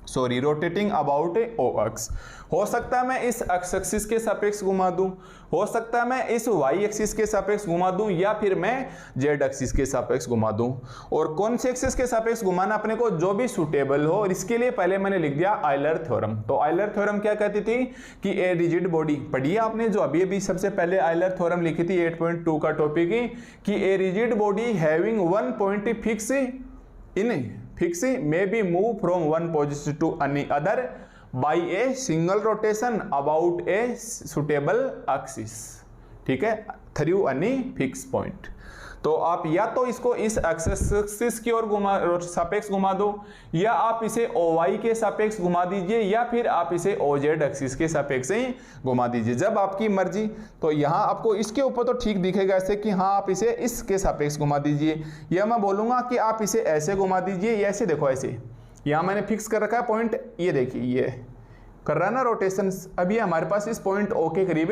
sorry rotating about OX। हो सकता है मैं इस एक्स एक्सिस के सापेक्ष घुमा दूं, हो सकता है मैं इस Y एक्सिस के सापेक्ष घुमा दूं, या फिर मैं Z एक्सिस के सापेक्ष घुमा दूं। और कौन से एक्सिस के सापेक्ष घुमाना अपने को, जो भी सुटेबल हो। और इसके लिए पहले मैंने लिख दिया आयलर थ्योरम। तो आयलर थ्योरम क्या कहती थी कि ए रिजिड बॉडी, पढ़िए आपने जो अभी अभी सबसे पहले आयलर थ्योरम लिखी थी 8.2 का टॉपिक ही, कि a rigid body having one point fix in fix may be moved from one position to any other by a single rotation about a suitable axis। ठीक है, थ्रू एनी फिक्स पॉइंट। तो आप या तो इसको इस axis की ओर सापेक्ष घुमा दो, या आप इसे OY के सापेक्ष घुमा दीजिए, या फिर आप इसे OZ एक्सिस के सापेक्ष ही घुमा दीजिए, जब आपकी मर्जी। तो यहाँ आपको इसके ऊपर तो ठीक दिखेगा ऐसे कि हाँ आप इसे इसके सापेक्ष घुमा दीजिए, या मैं बोलूँगा कि आप इसे ऐसे घुमा दीजिए, या ऐसे देखो ऐसे। यहाँ मैंने फिक्स कर रखा है पॉइंट, ये देखिए ये कर रहा है ना रोटेशन। अभी हमारे पास इस पॉइंट O के करीब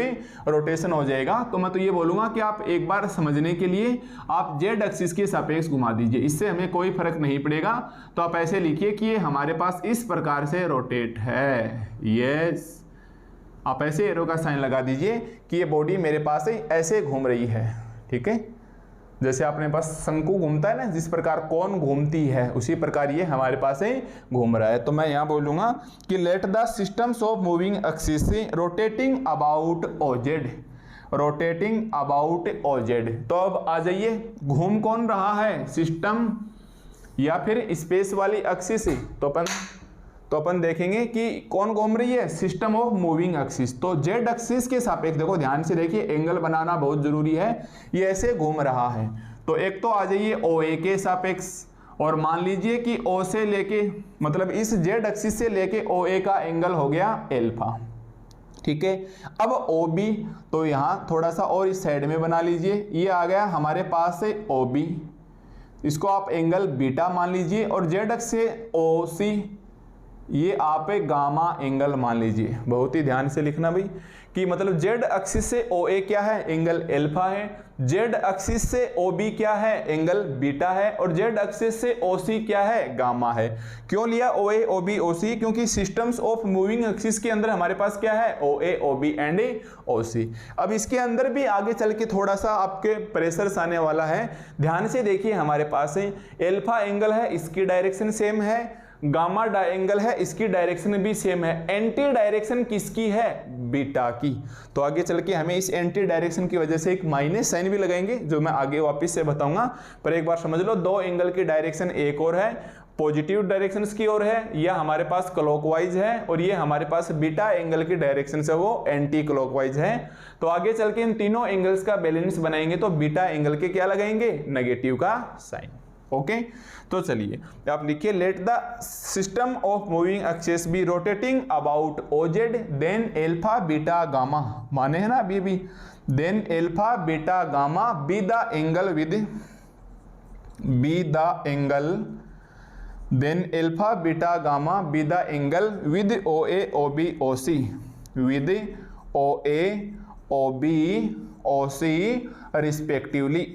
रोटेशन हो जाएगा। तो मैं तो ये बोलूँगा कि आप एक बार समझने के लिए आप Z एक्सिस के सापेक्ष घुमा दीजिए, इससे हमें कोई फर्क नहीं पड़ेगा। तो आप ऐसे लिखिए कि ये हमारे पास इस प्रकार से रोटेट है। यस, आप ऐसे एरो का साइन लगा दीजिए कि ये बॉडी मेरे पास ऐसे घूम रही है। ठीक है, जैसे अपने पास शंकु घूमता है ना, जिस प्रकार कौन घूमती है, उसी प्रकार ये हमारे पास ही घूम रहा है। तो मैं यहाँ बोलूँगा कि let the systems of moving axis rotating about OZ, rotating about OZ। तो अब आ जाइए, घूम कौन रहा है, सिस्टम या फिर स्पेस वाली एक्सिस? तो अपन देखेंगे कि कौन घूम रही है, सिस्टम ऑफ मूविंग एक्सिस। तो Z एक्सिस के सापेक्ष देखो, ध्यान से देखिए, एंगल बनाना बहुत जरूरी है। ये ऐसे घूम रहा है। तो एक तो आ जाइए OA के सापेक्ष, और मान लीजिए कि O से लेके, मतलब इस Z एक्सिस से लेके OA का एंगल हो गया अल्फा। ठीक है, अब OB, तो यहाँ थोड़ा सा और इस साइड में बना लीजिए, ये आ गया हमारे पास से OB, इसको आप एंगल बीटा मान लीजिए। और Z एक्सिस से OC, ये आप एक गामा एंगल मान लीजिए। बहुत ही ध्यान से लिखना भाई, कि मतलब Z एक्सिस से OA क्या है, एंगल अल्फा है। Z एक्सिस से OB क्या है, एंगल बीटा है। और Z एक्सिस से OC क्या है, गामा है। क्यों लिया OA OB OC? क्योंकि सिस्टम्स ऑफ मूविंग एक्सिस के अंदर हमारे पास क्या है, OA OB एंड OC। अब इसके अंदर भी आगे चल के थोड़ा सा आपके प्रेशर्स आने वाला है। ध्यान से देखिए, हमारे पास अल्फा एंगल है, इसकी डायरेक्शन सेम है। गामा एंगल है, इसकी डायरेक्शन भी सेम है। एंटी डायरेक्शन किसकी है, बीटा की। तो आगे चल के हमें इस एंटी डायरेक्शन की वजह से एक माइनस साइन भी लगाएंगे, जो मैं आगे वापस से बताऊंगा। पर एक बार समझ लो, दो एंगल की डायरेक्शन एक और है, पॉजिटिव डायरेक्शन की ओर है, या हमारे पास क्लॉकवाइज है, और ये हमारे पास बीटा एंगल की डायरेक्शन से वो एंटी क्लॉकवाइज है। तो आगे चल के इन तीनों एंगल्स का बैलेंस बनाएंगे, तो बीटा एंगल के क्या लगाएंगे, नेगेटिव का साइन। ओके, तो चलिए आप लिखिए, let the system of moving axis be rotating about OZ, then alpha beta gamma, माने है ना अभी भी, then alpha beta gamma be the angle with, then alpha beta gamma be the angle with OA OB OC, with OA OB OC respectively.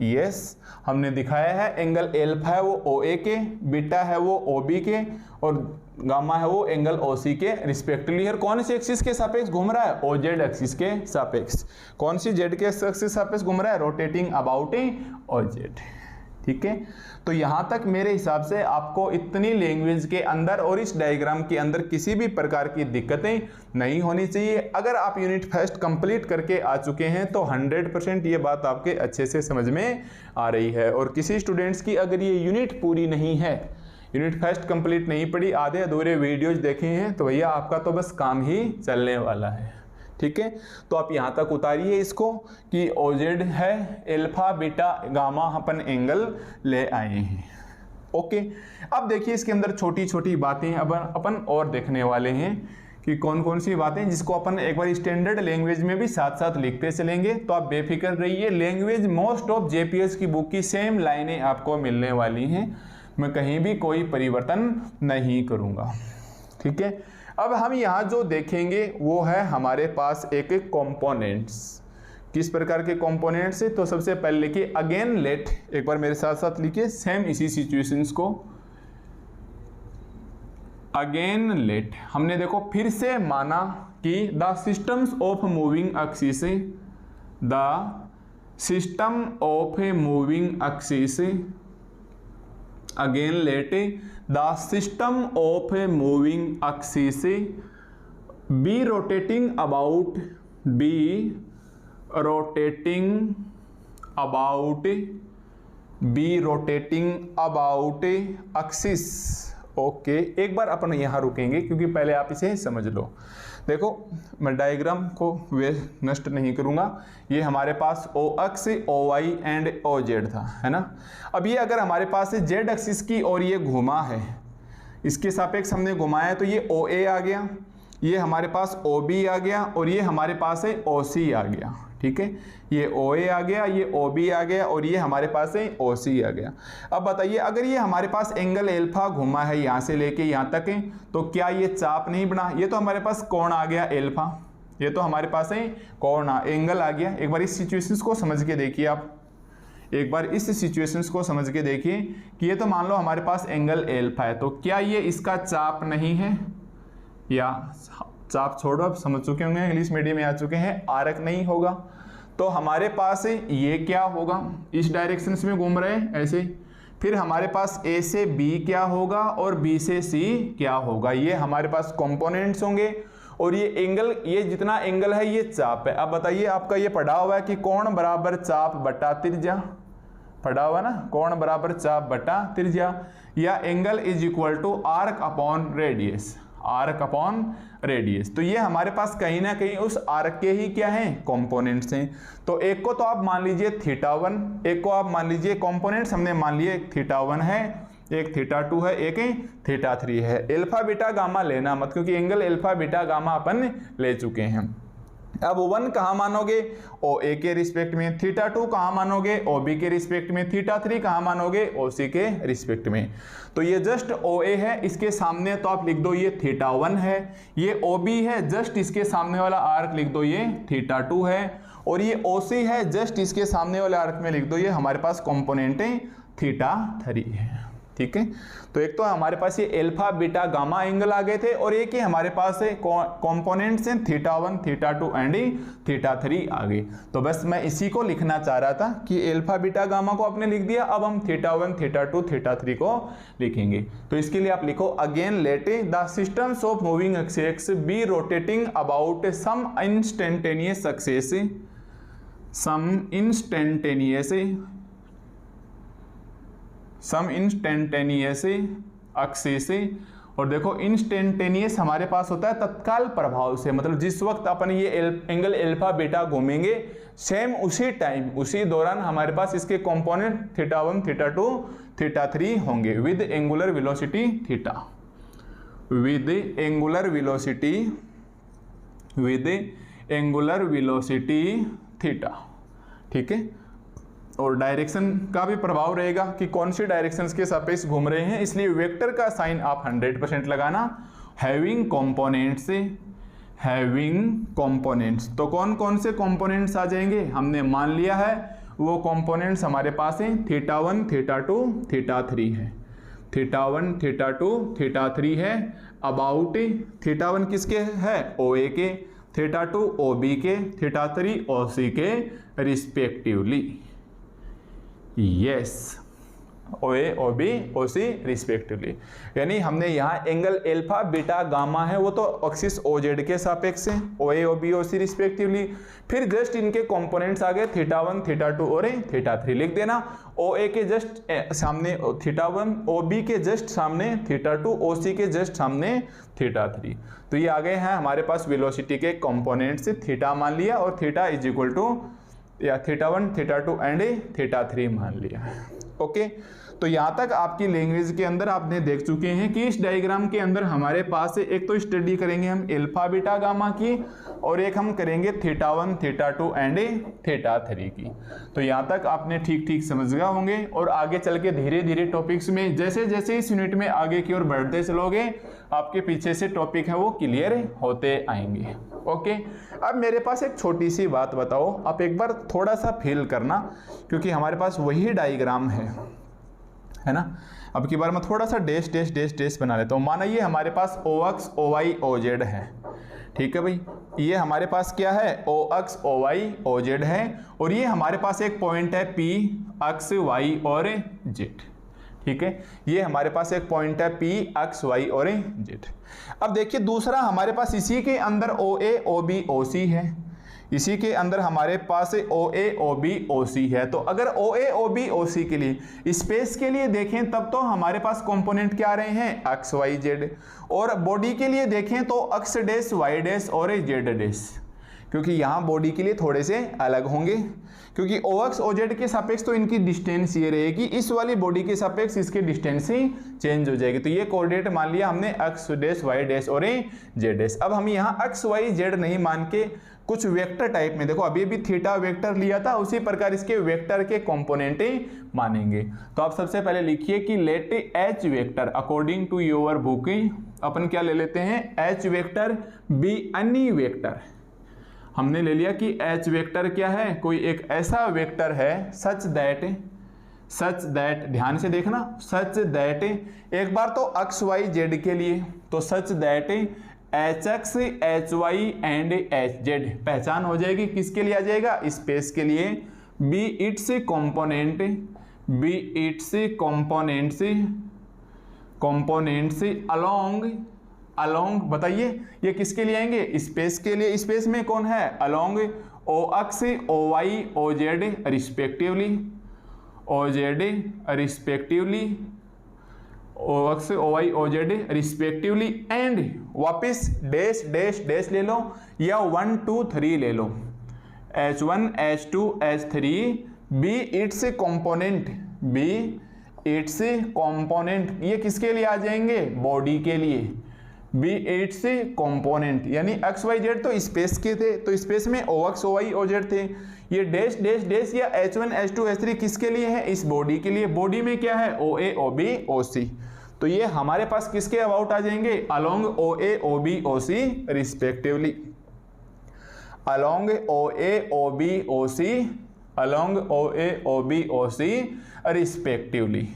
Yes, हमने दिखाया है angle alpha है वो OA के, बीटा है वो OB के, और गामा है वो एंगल OC के रिस्पेक्टिवली। और कौन सी एक्सिस के सापेक्ष घूम रहा है, OZ एक्सिस के सापेक्ष। कौन सी Z के एक्सिस सापेक्ष घूम रहा है, रोटेटिंग अबाउट OZ। ठीक है, तो यहां तक मेरे हिसाब से आपको इतनी लैंग्वेज के अंदर और इस डायग्राम के अंदर किसी भी प्रकार की दिक्कतें नहीं होनी चाहिए। अगर आप यूनिट फर्स्ट कंप्लीट करके आ चुके हैं तो 100% ये बात आपके अच्छे से समझ में आ रही है। और किसी स्टूडेंट्स की अगर ये यूनिट पूरी नहीं है, यूनिट फर्स्ट कंप्लीट नहीं पड़ी, आधे अधूरे वीडियोज देखे हैं, तो भैया आपका तो बस काम ही चलने वाला है। ठीक है, तो आप यहाँ तक उतारिए इसको कि OZ है, अल्फा बीटा गामा अपन एंगल ले आए हैं। ओके, अब देखिए इसके अंदर छोटी छोटी बातें अपन और देखने वाले हैं कि कौन कौन सी बातें, जिसको अपन एक बार स्टैंडर्ड लैंग्वेज में भी साथ साथ लिखते चलेंगे। तो आप बेफिक्र रहिए, लैंग्वेज मोस्ट ऑफ JPS की बुक की सेम लाइनें आपको मिलने वाली हैं, मैं कहीं भी कोई परिवर्तन नहीं करूँगा। ठीक है, अब हम यहाँ जो देखेंगे वो है हमारे पास एक कंपोनेंट्स। किस प्रकार के कंपोनेंट्स है, तो सबसे पहले लिखिए अगेन लेट, एक बार मेरे साथ साथ लिखिए सेम इसी सिचुएशंस को, अगेन लेट। हमने देखो फिर से माना कि the systems of moving axis, the system of a moving axis, again let the system of a moving axis be rotating about axis। Okay, एक बार अपन यहाँ रुकेंगे क्योंकि पहले आप इसे समझ लो। देखो मैं डायग्राम को वे नष्ट नहीं करूंगा। ये हमारे पास O X, O Y and O Z था, है ना। अब ये अगर हमारे पास जेड एक्सिस की और ये घुमा है, इसके सापेक्ष हमने घुमाया, तो ये ओ ए आ गया, ये हमारे पास ओ बी आ गया, और ये हमारे पास है ओ सी आ गया। ठीक है, ये ओ ए आ गया, ये ओ बी आ गया, और ये हमारे पास है ओ सी आ गया। अब बताइए, अगर ये हमारे पास एंगल एल्फा घुमा है यहाँ से लेके यहाँ तक है, तो क्या ये चाप नहीं बना? ये तो हमारे पास कोण आ गया एल्फा, ये तो हमारे पास है कोण एंगल आ गया। एक बार इस सिचुएशंस को समझ के देखिए आप, एक बार इस सिचुएशंस को समझ के देखिए कि ये तो मान लो हमारे पास एंगल एल्फा है, तो क्या ये इसका चाप नहीं है? या चाप छोड़ो, अब समझ चुके होंगे, इंग्लिश मीडियम में आ चुके हैं, आर्क नहीं होगा। तो हमारे पास ये क्या होगा? इस डायरेक्शन में घूम रहे हैं ऐसे। फिर हमारे पास ए से बी क्या होगा और बी से सी क्या होगा? ये हमारे पास कंपोनेंट्स होंगे, और ये एंगल, ये जितना एंगल है ये चाप है। अब बताइए, आपका ये पढ़ा हुआ है कि कोण बराबर चाप बटा त्रिज्या, पढ़ा हुआ ना, कोण बराबर चाप बटा त्रिज्या, या angle is equal to arc upon radius, arc upon radius. तो ये हमारे पास कहीं ना कहीं उस आर्क के ही क्या हैं? कंपोनेंट्स हैं। तो एक को तो आप मान लीजिए θ1, एक को आप मान लीजिए कंपोनेंट्स हमने मान लिए, एक θ1 है, एक θ2 है, एक θ3 है। एल्फा बीटा गामा लेना मत, क्योंकि एंगल एल्फा बीटा गामा अपन ले चुके हैं। अब 1 कहाँ मानोगे? ओ ए के रिस्पेक्ट में। θ2 कहाँ मानोगे? ओ बी के रिस्पेक्ट में। θ3 कहाँ मानोगे? ओ सी के रिस्पेक्ट में। तो ये जस्ट ओ ए है, इसके सामने तो आप लिख दो ये θ1 है, ये ओ बी है, जस्ट इसके सामने वाला आर्क लिख दो ये θ2 है, और ये ओ सी है, जस्ट इसके सामने वाले आर्क में लिख दो ये हमारे पास कंपोनेंट है θ3 है। ठीक है, तो एक तो हमारे पास ये एल्फा बीटा गामा एंगल आ गए थे, और एक ही हमारे पास है कंपोनेंट्स हैं θ1, θ2 एंड θ3 आ गए। तो बस मैं इसी को लिखना चाह रहा था कि एल्फा बीटा गामा को आपने लिख दिया, अब हम θ1, θ2, θ3 को लिखेंगे। तो इसके लिए आप लिखो, again let the systems of moving axis be rotating about some instantaneous axis, some instantaneous axis. और देखो इंस्टेंटेनियस हमारे पास होता है तत्काल प्रभाव से, मतलब जिस वक्त अपन ये एंगल एल्फा बीटा घूमेंगे, सेम उसी टाइम, उसी दौरान हमारे पास इसके कंपोनेंट θ1, θ2, θ3 होंगे with angular velocity theta, with angular velocity theta. ठीक है, और डायरेक्शन का भी प्रभाव रहेगा कि कौन सी डायरेक्शंस के सापेक्ष घूम रहे हैं, इसलिए वेक्टर का साइन आप 100% लगाना। हैविंग कंपोनेंट्स, तो कौन कौन से कंपोनेंट्स आ जाएंगे? हमने मान लिया है वो कंपोनेंट्स हमारे पास हैं θ1, θ2, θ3 है, θ1, θ2, θ3 है। अबाउट θ1 किसके है? ओ ए के, θ2 ओ बी के, θ3 ओ सी के रिस्पेक्टिवली। यस, ओ ए, ओ बी, ओ सी रिस्पेक्टिवली। यानी हमने यहाँ एंगल एल्फा बीटा गामा है वो तो एक्सिस ओ जेड के सापेक्ष है, ओ ए, ओ बी, ओ सी रिस्पेक्टिवली। फिर जस्ट इनके कंपोनेंट्स आ गए θ1, θ2 और θ3 लिख देना। ओ ए के जस्ट सामने θ1, ओ बी के जस्ट सामने θ2, ओ सी के जस्ट सामने θ3। तो ये आ गए हैं हमारे पास वेलोसिटी के कंपोनेंट्स। थीटा मान लिया और थीटा इज इक्वल टू या θ1, θ2 एंड θ3 मान लिया। ओके, तो यहाँ तक आपकी लैंग्वेज के अंदर आपने देख चुके हैं कि इस डायग्राम के अंदर हमारे पास एक तो स्टडी करेंगे हम एल्फा बीटा गामा की, और एक हम करेंगे θ1, θ2 एंड θ3 की। तो यहाँ तक आपने ठीक ठीक समझ गए होंगे, और आगे चल के धीरे धीरे टॉपिक्स में जैसे जैसे इस यूनिट में आगे की ओर बढ़ते चलोगे, आपके पीछे से टॉपिक है वो क्लियर होते आएंगे। ओके, अब मेरे पास एक छोटी सी बात बताओ, आप एक बार थोड़ा सा फील करना, क्योंकि हमारे पास वही डायग्राम है ना। अब की बार मैं थोड़ा सा डैश डैश डैश डैश बना लेता हूँ। माना ये हमारे पास O X, O Y, O Z है। ठीक है भाई, ये हमारे पास क्या है? O X, O Y, O Z है, और ये हमारे पास एक पॉइंट है पी एक्स, वाई और जेड। ठीक है, ये हमारे पास एक पॉइंट है पी एक्स, वाई और जेड। अब देखिए दूसरा हमारे पास इसी के अंदर ओ ए, ओ बी, ओ सी है। इसी के अंदर हमारे पास OA OB OC है। तो अगर OA OB OC के लिए स्पेस के लिए देखें तब तो हमारे पास कंपोनेंट क्या आ रहे हैं एक्स वाई जेड, और बॉडी के लिए देखें तो एक्स डैश वाई डैश और जेड डैश, क्योंकि यहाँ बॉडी के लिए थोड़े से अलग होंगे, क्योंकि OX OZ के सापेक्ष तो इनकी डिस्टेंस ये रहेगी, इस वाली बॉडी के सापेक्ष इसके डिस्टेंस ही चेंज हो जाएगी। तो ये कोऑर्डिनेट मान लिया हमने एक्स डैश वाई डैश और जेड डैश। अब हम यहाँ एक्स वाई जेड नहीं मान के कुछ वेक्टर टाइप में, देखो अभी भी थीटा वेक्टर लिया था, उसी प्रकार इसके वेक्टर के कंपोनेंट मानेंगे। तो आप सबसे पहले लिखिए कि let H vector according to your book, अपन क्या ले लेते हैं H vector be any vector. हमने ले लिया कि एच वेक्टर क्या है, कोई एक ऐसा वेक्टर है सच दैट ध्यान से देखना, सच दैट एक बार तो एक्स वाई जेड के लिए, तो such that H X H Y and H Z पहचान हो जाएगी, किसके लिए आ जाएगा स्पेस के लिए, बी इट्स कंपोनेंट्स अलोंग बताइए ये किसके लिए आएंगे स्पेस के लिए। स्पेस में कौन है along O X O Y O Z respectively, O X O Y O Z respectively, and वापिस डैश डैश डैश ले लो या 1 2 3 ले लो, H1 H2 H3 B its component, ये किसके लिए आ जाएंगे बॉडी के लिए, बी इट्स कंपोनेंट, यानी एक्स वाई जेड तो स्पेस के थे, तो स्पेस में O X O Y O Z थे, ये डैश डैश डैश या H1 H2 H3 किसके लिए है इस बॉडी के लिए, बॉडी में क्या है OA OB OC, तो ये हमारे पास किसके अबाउट आ जाएंगे along OA OB OC respectively, along OA OB OC respectively.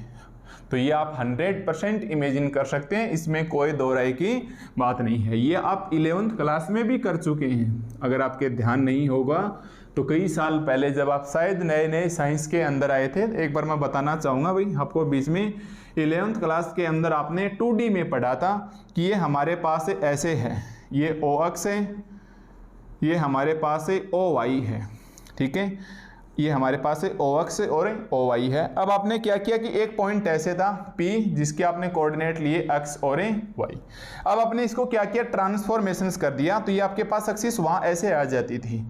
तो ये आप 100% इमेजिन कर सकते हैं, इसमें कोई दो राय की बात नहीं है। ये आप 11th क्लास में भी कर चुके हैं, अगर आपके ध्यान नहीं होगा तो कई साल पहले जब आप शायद नए नए साइंस के अंदर आए थे, एक बार मैं बताना चाहूँगा भाई आपको, बीच में 11th क्लास के अंदर आपने 2D में पढ़ा था कि ये हमारे पास ऐसे है, ये OX है, ये हमारे पास OY है, ठीक है, ये हमारे पास OX और OY है। अब आपने क्या किया कि एक पॉइंट ऐसे था P जिसके आपने कोऑर्डिनेट लिए X और Y, अब आपने इसको क्या किया ट्रांसफॉर्मेशंस कर दिया, तो ये आपके पास एक्सिस वहाँ ऐसे आ जाती थी,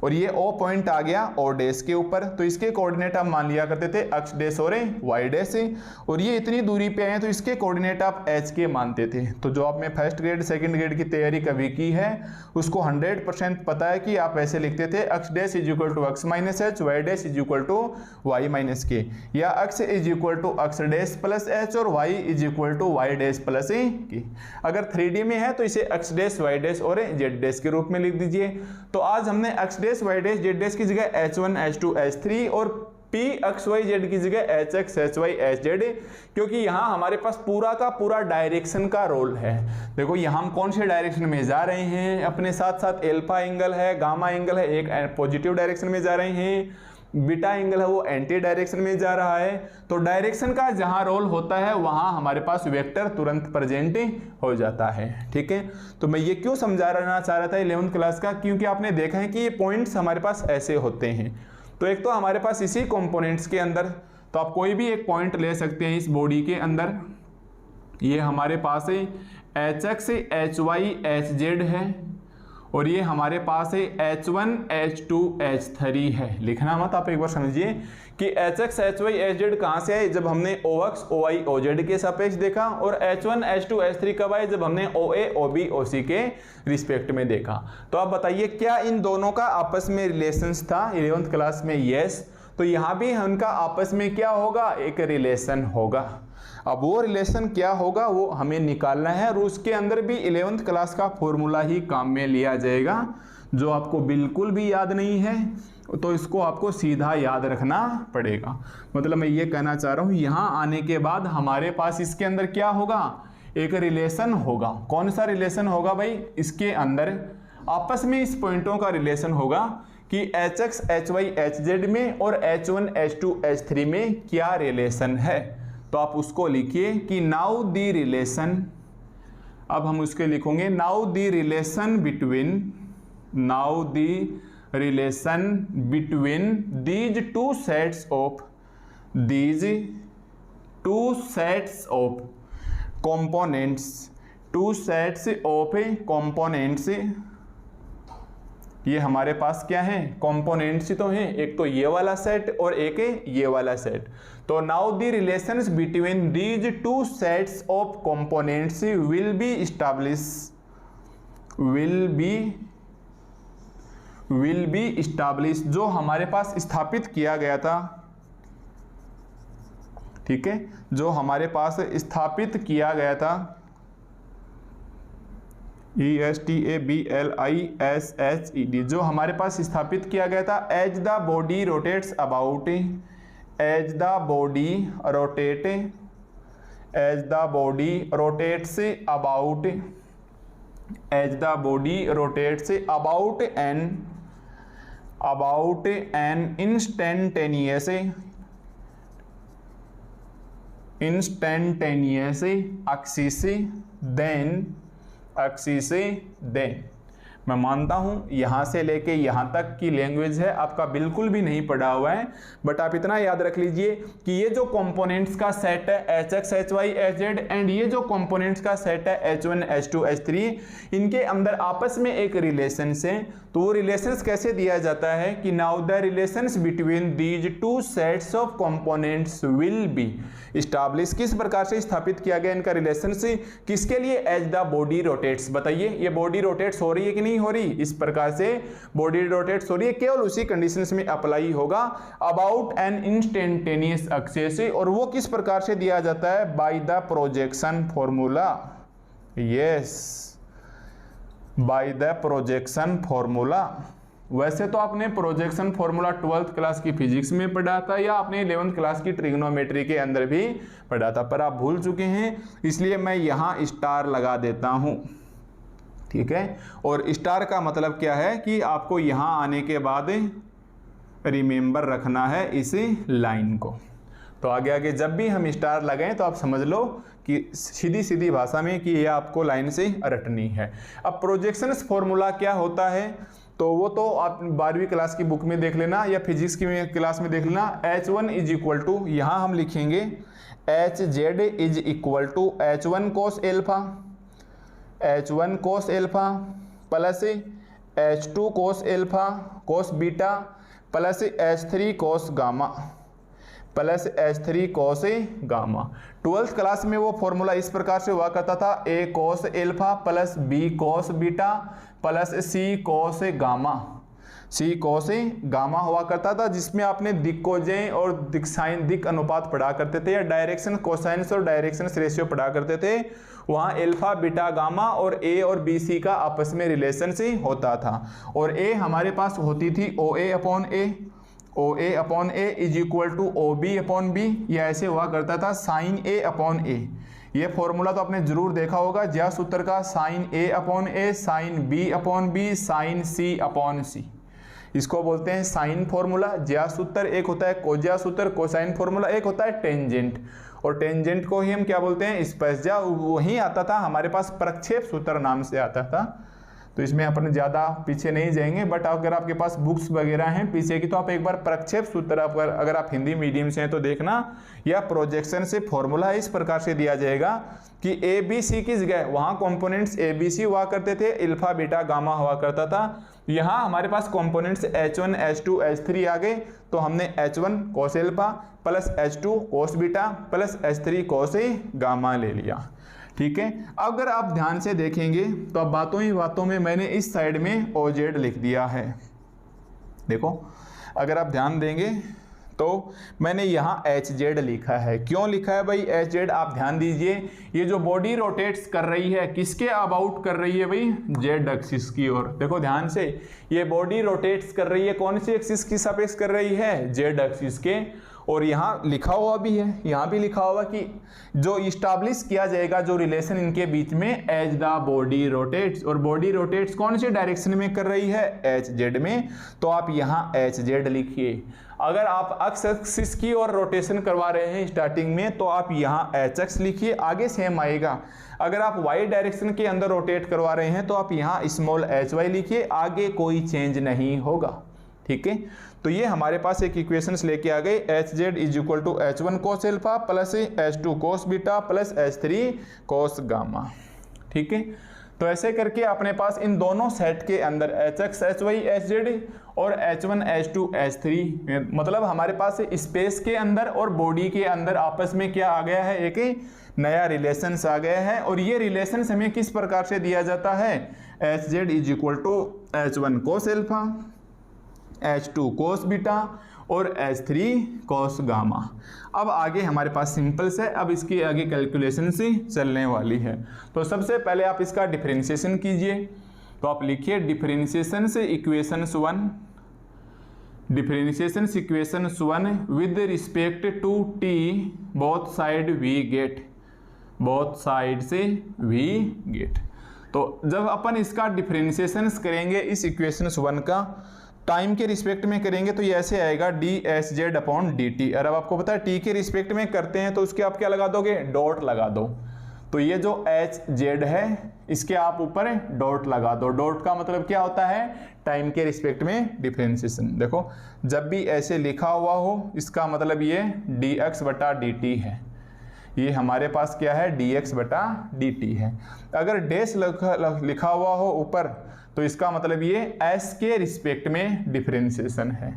और ये O पॉइंट आ गया O डैश के ऊपर, तो इसके कोऑर्डिनेट आप मान लिया करते थे X डैश और Y डैश, और ये इतनी दूरी पे आए तो इसके कोऑर्डिनेट आप H के मानते थे। तो जो आपने फर्स्ट ग्रेड सेकंड ग्रेड की तैयारी कभी की है उसको 100% पता है कि आप ऐसे लिखते थे X dash is equal to X minus H, Y dash is equal to Y minus K, या X is equal to X dash plus H और Y is equal to Y dash plus K। अगर 3D में है तो इसे X dash Y dash और Z dash के रूप में लिख दीजिए। तो आज हमने X dash Y dash Z dash की जगह H1 H2 H3 और P X Y Z की जगह H X H Y H Z, क्योंकि यहाँ हमारे पास पूरा का पूरा डायरेक्शन का रोल है। देखो यहाँ हम कौन से डायरेक्शन में जा रहे हैं, अपने साथ साथ एल्फा एंगल है, गामा एंगल है, एक पॉजिटिव डायरेक्शन में जा रहे हैं, बीटा एंगल है वो एंटी डायरेक्शन में जा रहा है। तो डायरेक्शन का जहां रोल होता है वहां हमारे पास वेक्टर तुरंत प्रेजेंट हो जाता है, ठीक है। तो मैं ये क्यों समझाना चाह रहा था 11th क्लास का, क्योंकि आपने देखा है कि ये पॉइंट्स हमारे पास ऐसे होते हैं। तो एक तो हमारे पास इसी कंपोनेंट्स के अंदर, तो आप कोई भी एक पॉइंट ले सकते हैं इस बॉडी के अंदर, ये हमारे पास है HX HY HZ है, और ये हमारे पास है H1 H2 H3 है। लिखना मत, आप एक बार समझिए कि HX HY HZ कहाँ से आए, जब हमने OX OY OZ के सापेक्ष देखा, और H1 H2 H3 कब आए, जब हमने OA OB OC के रिस्पेक्ट में देखा। तो आप बताइए क्या इन दोनों का आपस में रिलेशंस था 11th क्लास में? यस। तो यहाँ भी उनका आपस में क्या होगा, एक रिलेशन होगा। अब वो रिलेशन क्या होगा वो हमें निकालना है, और उसके अंदर भी 11th क्लास का फॉर्मूला ही काम में लिया जाएगा। जो आपको बिल्कुल भी याद नहीं है तो इसको आपको सीधा याद रखना पड़ेगा। मतलब मैं ये कहना चाह रहा हूँ, यहाँ आने के बाद हमारे पास इसके अंदर क्या होगा, एक रिलेशन होगा। कौन सा रिलेशन होगा भाई, इसके अंदर आपस में इस पॉइंटों का रिलेशन होगा कि HX HY HZ में और H1 H2 H3 में क्या रिलेशन है। तो आप उसको लिखिए कि नाउ दी रिलेशन, अब हम उसके लिखेंगे now the relation between, now the relation between these two sets of components, two sets of components, ये हमारे पास क्या है, कंपोनेंट्स तो हैं, एक तो ये वाला सेट और एक ये वाला सेट। तो now the relations between these two sets of components will be establish, जो हमारे पास स्थापित किया गया था, ठीक है, जो हमारे पास स्थापित किया गया था, ESTABLISHED, जो हमारे पास स्थापित किया गया था, as the body rotates about, as the body rotates about an instantaneous axis, then मैं मानता हूं यहां से लेके यहां तक की लैंग्वेज है आपका बिल्कुल भी नहीं पढ़ा हुआ है, बट आप इतना याद रख लीजिए कि ये जो कंपोनेंट्स का सेट है HX HY HZ एंड ये जो कंपोनेंट्स का सेट है H1 H2 H3, इनके अंदर आपस में एक रिलेशंस है। तो वो रिलेशंस कैसे दिया जाता है कि now the relations between these two sets of components will be establish, किस प्रकार से स्थापित किया गया इनका रिलेशंस, किसके लिए, एज द बॉडी रोटेट्स। बताइए ये बॉडी रोटेट्स हो रही है कि नहीं हो रही, इस प्रकार से बॉडी रोटेट्स हो रही है, केवल उसी कंडीशंस में अप्लाई होगा अबाउट एन इंस्टेंटेनियस एक्सिस, और वो किस प्रकार से दिया जाता है, by the projection formula, yes, by the projection formula. वैसे तो आपने प्रोजेक्शन फॉर्मूला 12th क्लास की फिजिक्स में पढ़ा था या आपने 11th क्लास की ट्रिग्नोमेट्री के अंदर भी पढ़ा था, पर आप भूल चुके हैं, इसलिए मैं यहां स्टार लगा देता हूं, ठीक है। और स्टार का मतलब क्या है कि आपको यहां आने के बाद रिमेंबर रखना है इस लाइन को। तो आगे आगे जब भी हम स्टार लगाएं तो आप समझ लो कि सीधी सीधी भाषा में कि ये आपको लाइन से रटनी है। अब प्रोजेक्शन फॉर्मूला क्या होता है, तो वो तो आप 12वीं क्लास की बुक में देख लेना या फिजिक्स की क्लास में देख लेना। H1 इज इक्वल टू, यहाँ हम लिखेंगे HZ is equal to H1 cos alpha, H1 cos alpha plus H2 cos alpha cos beta plus H3 cos gamma plus H3 cos gamma. 12th class में वो formula इस प्रकार से हुआ करता था, A cos alpha plus B cos beta plus C cos gamma, C cos gamma हुआ करता था, जिसमें आपने दिक्कोजें और दिक अनुपात पढ़ा करते थे या डायरेक्शन कोसाइंस और डायरेक्शन रेशियो पढ़ा करते थे। वहाँ एल्फा बीटा गामा और A और BC का आपस में रिलेशन से होता था, और A हमारे पास होती थी OA upon A, OA upon A is equal to OB upon B, या ऐसे हुआ करता था साइन A अपॉन A। ये फॉर्मूला तो आपने जरूर देखा होगा ज्या सूत्र का, sine A upon A sine B upon B sine C upon C, इसको बोलते हैं साइन फॉर्मूला। ज्या सूत्र एक होता है कोज्या सूत्र, कोसाइन फॉर्मूला एक होता है टेंजेंट, और टेंजेंट को ही हम क्या बोलते हैं, स्पर्शज्या। वही आता था हमारे पास प्रक्षेप सूत्र नाम से आता था। तो इसमें अपन ज़्यादा पीछे नहीं जाएंगे, बट अगर आपके पास बुक्स वगैरह हैं पीछे की तो आप एक बार प्रक्षेप सूत्र अगर आप हिंदी मीडियम से हैं तो देखना, या प्रोजेक्शन से फॉर्मूला इस प्रकार से दिया जाएगा कि ए बी सी की जगह वहाँ कंपोनेंट्स ए बी सी हुआ करते थे, अल्फा बीटा गामा हुआ करता था। यहाँ हमारे पास कंपोनेंट्स H1 H2 H3 आ गए, तो हमने H1 cos alpha plus H2 कोस beta plus H3 cos gamma ले लिया, ठीक है। अगर आप ध्यान से देखेंगे तो अब बातों ही बातों में मैंने इस साइड में OZ लिख दिया है। देखो अगर आप ध्यान देंगे तो मैंने यहाँ HZ लिखा है। क्यों लिखा है भाई HZ, आप ध्यान दीजिए, ये जो बॉडी रोटेट्स कर रही है किसके अबाउट कर रही है भाई, Z एक्सिस की ओर। देखो ध्यान से, ये बॉडी रोटेट्स कर रही है कौन सी एक्सिस की सापेक्ष कर रही है, Z एक्सिस के। और यहाँ लिखा हुआ भी है, यहाँ भी लिखा हुआ कि जो इस्टाब्लिश किया जाएगा जो रिलेशन इनके बीच में, एज द बॉडी रोटेट्स, और बॉडी रोटेट्स कौन से डायरेक्शन में कर रही है, एच जेड में, तो आप यहाँ एच जेड लिखिए। अगर आप एक्स एक्सिस की और रोटेशन करवा रहे हैं स्टार्टिंग में तो आप यहाँ एच एक्स लिखिए, आगे सेम आएगा। अगर आप वाई डायरेक्शन के अंदर रोटेट करवा रहे हैं तो आप यहाँ स्मॉल एच वाई लिखिए, आगे कोई चेंज नहीं होगा, ठीक है। तो ये हमारे पास एक इक्वेशंस लेके आ गए, H Z is equal to H one cos alpha plus H two cos beta plus H three cos gamma, ठीक है। तो ऐसे करके अपने पास इन दोनों सेट के अंदर H X H Y H Z और H one H two H three, मतलब हमारे पास स्पेस के अंदर और बॉडी के अंदर आपस में क्या आ गया है, एक नया रिलेशंस आ गया है। और ये रिलेशंस हमें किस प्रकार से दिया जाता है, H Z is equal to H one cos alpha, H two cos beta और एच थ्री कोस गामा। अब आगे हमारे पास सिंपल से, अब इसकी आगे कैलकुलेशन से चलने वाली है। तो सबसे पहले आप इसका डिफरेंशिएशन कीजिए, तो आप लिखिए डिफरेंशिएशन से equations one, differentiation equations one with respect to T both side we get, both side से वी गेट। तो जब अपन इसका डिफरेंशिएशन करेंगे इस इक्वेशंस वन का, टाइम के रिस्पेक्ट में करेंगे तो ये ऐसे आएगा D H Z upon D T. और अब आपको पता है टी के रिस्पेक्ट में करते हैं तो उसके आप क्या लगा दोगे, डॉट लगा दो। तो ये जो एच जेड है इसके आप ऊपर डॉट लगा दो। डॉट का मतलब क्या होता है, टाइम के रिस्पेक्ट में डिफरेंशिएशन। देखो जब भी ऐसे लिखा हुआ हो इसका मतलब ये डी एक्स बटा डी टी है, ये हमारे पास क्या है, डी एक्स बटा डी टी है। अगर डैश लिखा हुआ हो ऊपर तो इसका मतलब ये एस के रिस्पेक्ट में डिफरेंशिएशन है।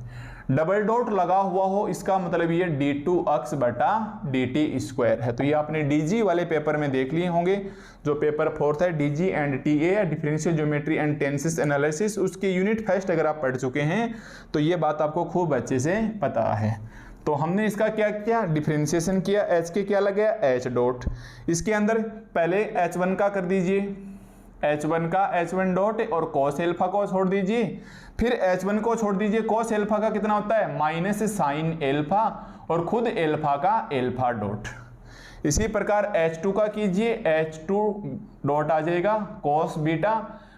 डबल डॉट लगा हुआ हो इसका मतलब ये डी टू एक्स बटा डी टी स्क्वायर है। तो ये आपने डीजी वाले पेपर में देख लिए होंगे, जो पेपर 4 है डीजी एंड टी ए या differential geometry and tenses analysis, उसके यूनिट फर्स्ट अगर आप पढ़ चुके हैं तो ये बात आपको खूब अच्छे से पता है। तो हमने इसका क्या किया, डिफरेंशिएशन किया, एच के क्या लग गया, एच डॉट। इसके अंदर पहले एच वन का कर दीजिए, एच वन का एच वन डॉट और कॉस एल्फा को छोड़ दीजिए, फिर एच वन को छोड़ दीजिए, कॉस एल्फा का कितना होता है माइनस साइन एल्फा और खुद एल्फा का एल्फा डॉट। इसी प्रकार एच टू का कीजिए, एच टू डॉट आ जाएगा cos beta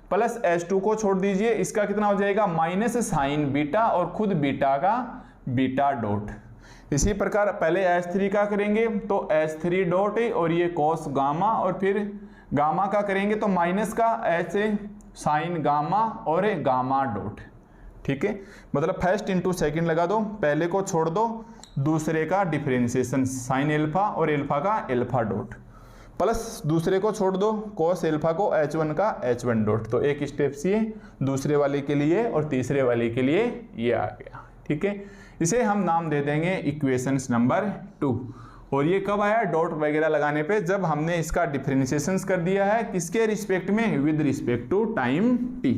plus H to को छोड़ दीजिए, इसका कितना हो जाएगा माइनस साइन बीटा और खुद बीटा का बीटा डॉट। इसी प्रकार पहले एच थ्री का करेंगे तो एच थ्री डॉट और ये कॉस गामा, और फिर गामा का करेंगे तो माइनस का एच साइन गामा और गामा डॉट, ठीक है। मतलब फर्स्ट इंटू सेकेंड लगा दो, पहले को छोड़ दो, दूसरे का डिफरेंशिएशन साइन एल्फा और एल्फा का एल्फा डॉट, प्लस दूसरे को छोड़ दो कॉस एल्फा को एच वन का एच वन डॉट। तो एक स्टेप ये दूसरे वाले के लिए और तीसरे वाले के लिए ये आ गया, ठीक है। इसे हम नाम दे देंगे इक्वेशंस नंबर 2। और ये कब आया, डॉट वगैरह लगाने पे, जब हमने इसका डिफरेंशिएशन कर दिया है किसके रिस्पेक्ट में, with respect to time T.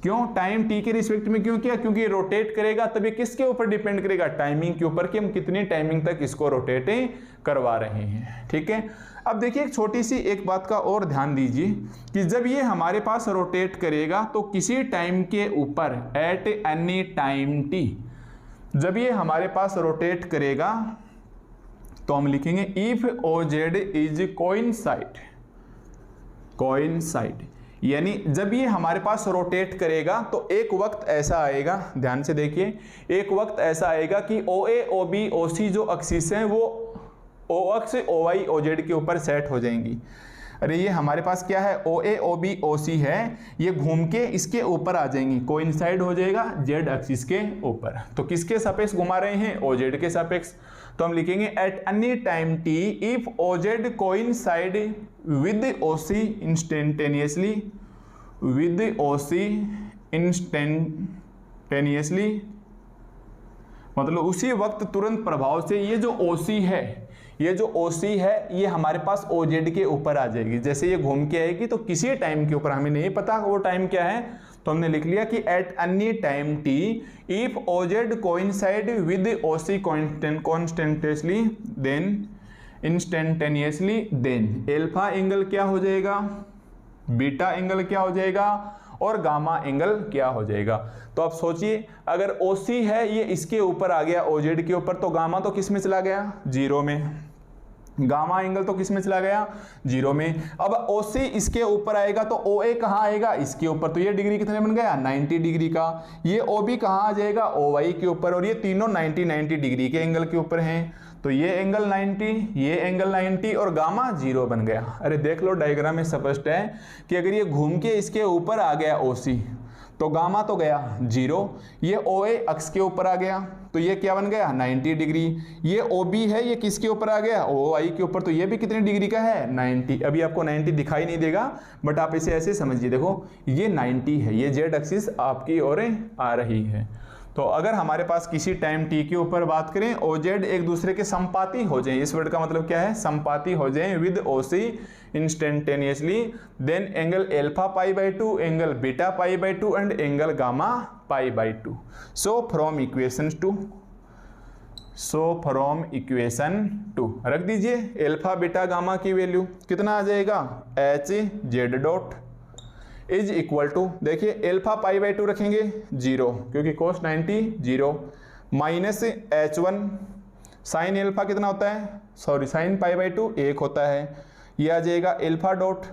क्यों टाइम टी के रिस्पेक्ट में क्यों किया, क्योंकि रोटेट करेगा तभी किसके ऊपर डिपेंड करेगा, टाइमिंग के ऊपर कि हम कितनी टाइमिंग तक इसको रोटेट करवा रहे हैं, ठीक है। अब देखिए एक छोटी सी एक बात का और ध्यान दीजिए कि जब ये हमारे पास रोटेट करेगा तो किसी टाइम के ऊपर एट एनी टाइम टी, जब ये हमारे पास रोटेट करेगा तो हम लिखेंगे if O Z is coincide, coincide यानी जब ये हमारे पास रोटेट करेगा तो एक वक्त ऐसा आएगा, ध्यान से देखिए, एक वक्त ऐसा आएगा कि ओ ए ओ बी ओ सी जो एक्सिस हैं वो O X O Y O Z के ऊपर सेट हो जाएंगी। अरे ये हमारे पास क्या है, ओ ए ओ बी ओ सी है, ये घूम के इसके ऊपर आ जाएंगी, कोइंसाइड हो जाएगा जेड एक्सिस के ऊपर। तो किसके सापेक्ष घुमा रहे हैं, ओ जेड के सापेक्ष। तो हम लिखेंगे at any time T if O Z coincide with O C instantaneously, with O C instantaneously, मतलब उसी वक्त तुरंत प्रभाव से ये जो ओ सी है, ये जो OC है ये हमारे पास OZ के ऊपर आ जाएगी। जैसे ये घूम के आएगी तो किसी टाइम के ऊपर, हमें नहीं पता वो टाइम क्या है, तो हमने लिख लिया कि at any time t if OZ coincide with OC constantly then instantaneously, then alpha angle क्या हो जाएगा, बीटा एंगल क्या हो जाएगा, और गामा एंगल क्या हो जाएगा। तो आप सोचिए, अगर OC है ये इसके ऊपर आ गया OZ के ऊपर, तो गामा तो किस में चला गया, 0 में। गामा एंगल तो किस में चला गया, 0 में। अब OC इसके ऊपर आएगा तो OA कहाँ आएगा, इसके ऊपर, तो ये डिग्री कितने बन गया, 90 डिग्री का। ये OB कहाँ आ जाएगा, OY के ऊपर, और ये तीनों 90 डिग्री के एंगल के ऊपर हैं। तो ये एंगल 90, ये एंगल 90 और गामा 0 बन गया। अरे देख लो डायग्राम में स्पष्ट है कि अगर ये घूम के इसके ऊपर आ गया OC तो गामा तो गया 0, ये OA अक्ष के ऊपर आ गया तो ये क्या बन गया, 90 डिग्री। ये OB है, ये किसके ऊपर आ गया, OI के ऊपर, तो ये भी कितने डिग्री का है, 90। अभी आपको 90 दिखाई नहीं देगा, बट आप इसे ऐसे समझिए, देखो ये 90 है, ये Z एक्सिस आपकी ओर आ रही है। तो अगर हमारे पास किसी टाइम t के ऊपर बात करें, OZ एक दूसरे के संपाती हो जाएं, इस वर्ड का मतलब क्या है, संपाती हो जाएं with OC instantaneously, then angle alpha π/2, angle beta π/2 and angle gamma π/2। So from equation 2 रख दीजिए अल्फा बीटा गामा की वैल्यू कितना आ जाएगा, HZ dot is equal to, देखिए अल्फा π/2 रखेंगे 0 क्योंकि cos 90 0, minus H1 sine alpha कितना होता है, सॉरी साइन π/2 1 होता है, ये आ जाएगा alpha dot,